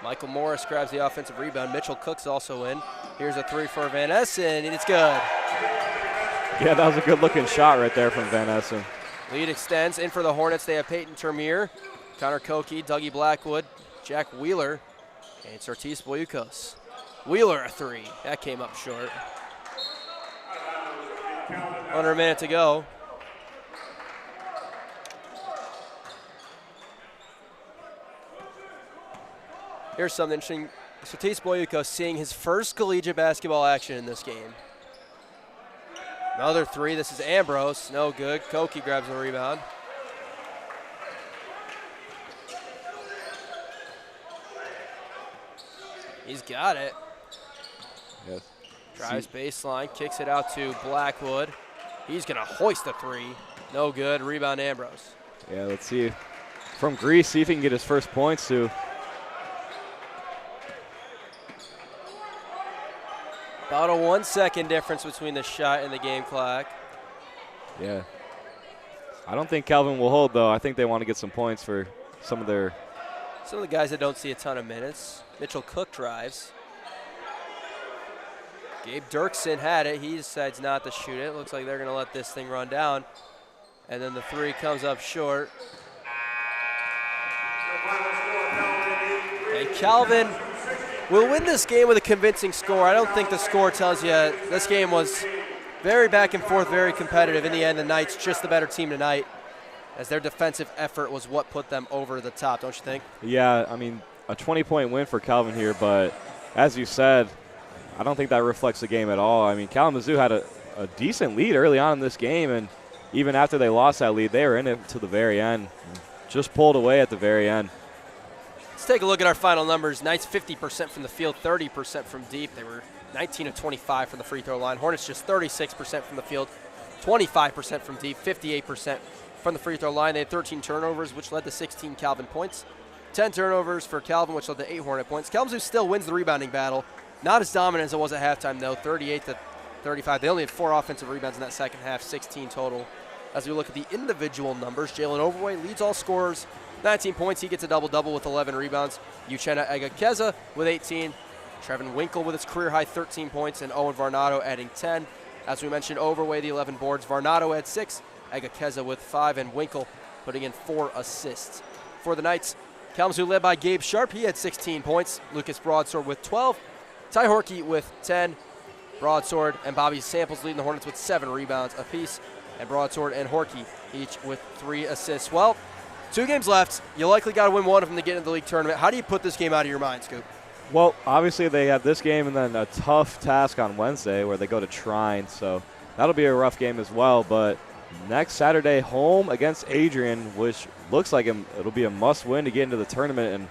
Michael Morris grabs the offensive rebound. Mitchell Cook's also in. Here's a three for Van Essen, and it's good. Yeah, that was a good-looking shot right there from Van Essen. Lead extends. In for the Hornets, they have Peyton Termier, Connor Koke, Dougie Blackwood, Jack Wheeler, and Sortis Boyukos. Wheeler a three. That came up short. Under a minute to go. Here's something interesting. Sortis Boyukos seeing his first collegiate basketball action in this game. Another three. This is Ambrose. No good. Koke grabs the rebound. He's got it. Yes. Drives baseline, kicks it out to Blackwood. He's going to hoist a three. No good. Rebound Ambrose. Yeah, let's see. From Greece, see if he can get his first points too. About a 1 second difference between the shot and the game clock. Yeah. I don't think Calvin will hold, though. I think they want to get some points for some of the guys that don't see a ton of minutes. Mitchell Cook drives. Gabe Dirksen had it. He decides not to shoot it. Looks like they're going to let this thing run down. And then the three comes up short. And Calvin will win this game with a convincing score. I don't think the score tells you. This game was very back and forth, very competitive. In the end, the Knights just the better team tonight, as their defensive effort was what put them over the top, don't you think? Yeah, I mean, a 20-point win for Calvin here, but as you said, I don't think that reflects the game at all. I mean, Kalamazoo had a decent lead early on in this game, and even after they lost that lead, they were in it to the very end. Just pulled away at the very end. Let's take a look at our final numbers. Knights 50% from the field, 30% from deep. They were 19 of 25 from the free throw line. Hornets just 36% from the field, 25% from deep, 58% from the free throw line. They had 13 turnovers, which led to 16 Calvin points. 10 turnovers for Calvin, which led to 8 Hornet points. Kalamazoo still wins the rebounding battle. Not as dominant as it was at halftime, though, 38-35. They only had 4 offensive rebounds in that second half, 16 total. As we look at the individual numbers, Jalen Overway leads all scorers, 19 points. He gets a double-double with 11 rebounds. Uchenna Egakeza with 18. Trevin Winkle with his career-high 13 points, and Owen Varnado adding 10. As we mentioned, Overway the 11 boards. Varnado had 6, Egakeza with 5, and Winkle putting in 4 assists. For the Knights, Kalamazoo led by Gabe Sharp. He had 16 points. Lucas Broadsword with 12. Ty Horkey with 10. Broadsword and Bobby Samples leading the Hornets with 7 rebounds apiece. And Broadsword and Horkey each with 3 assists. Well, 2 games left. You likely got to win one of them to get into the league tournament. How do you put this game out of your mind, Scoop? Well, obviously they have this game and then a tough task on Wednesday where they go to Trine. So that'll be a rough game as well. But next Saturday, home against Adrian, which looks like it'll be a must-win to get into the tournament. And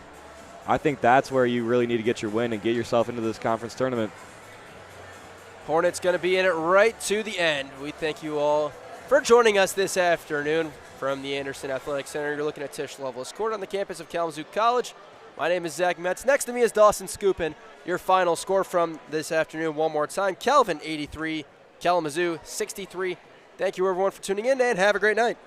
I think that's where you really need to get your win and get yourself into this conference tournament. Hornets going to be in it right to the end. We thank you all for joining us this afternoon from the Anderson Athletic Center. You're looking at Tisch Loveless Court on the campus of Kalamazoo College. My name is Zach Metz. Next to me is Dawson Scoopin. Your final score from this afternoon one more time. Calvin 83, Kalamazoo 63. Thank you everyone for tuning in and have a great night.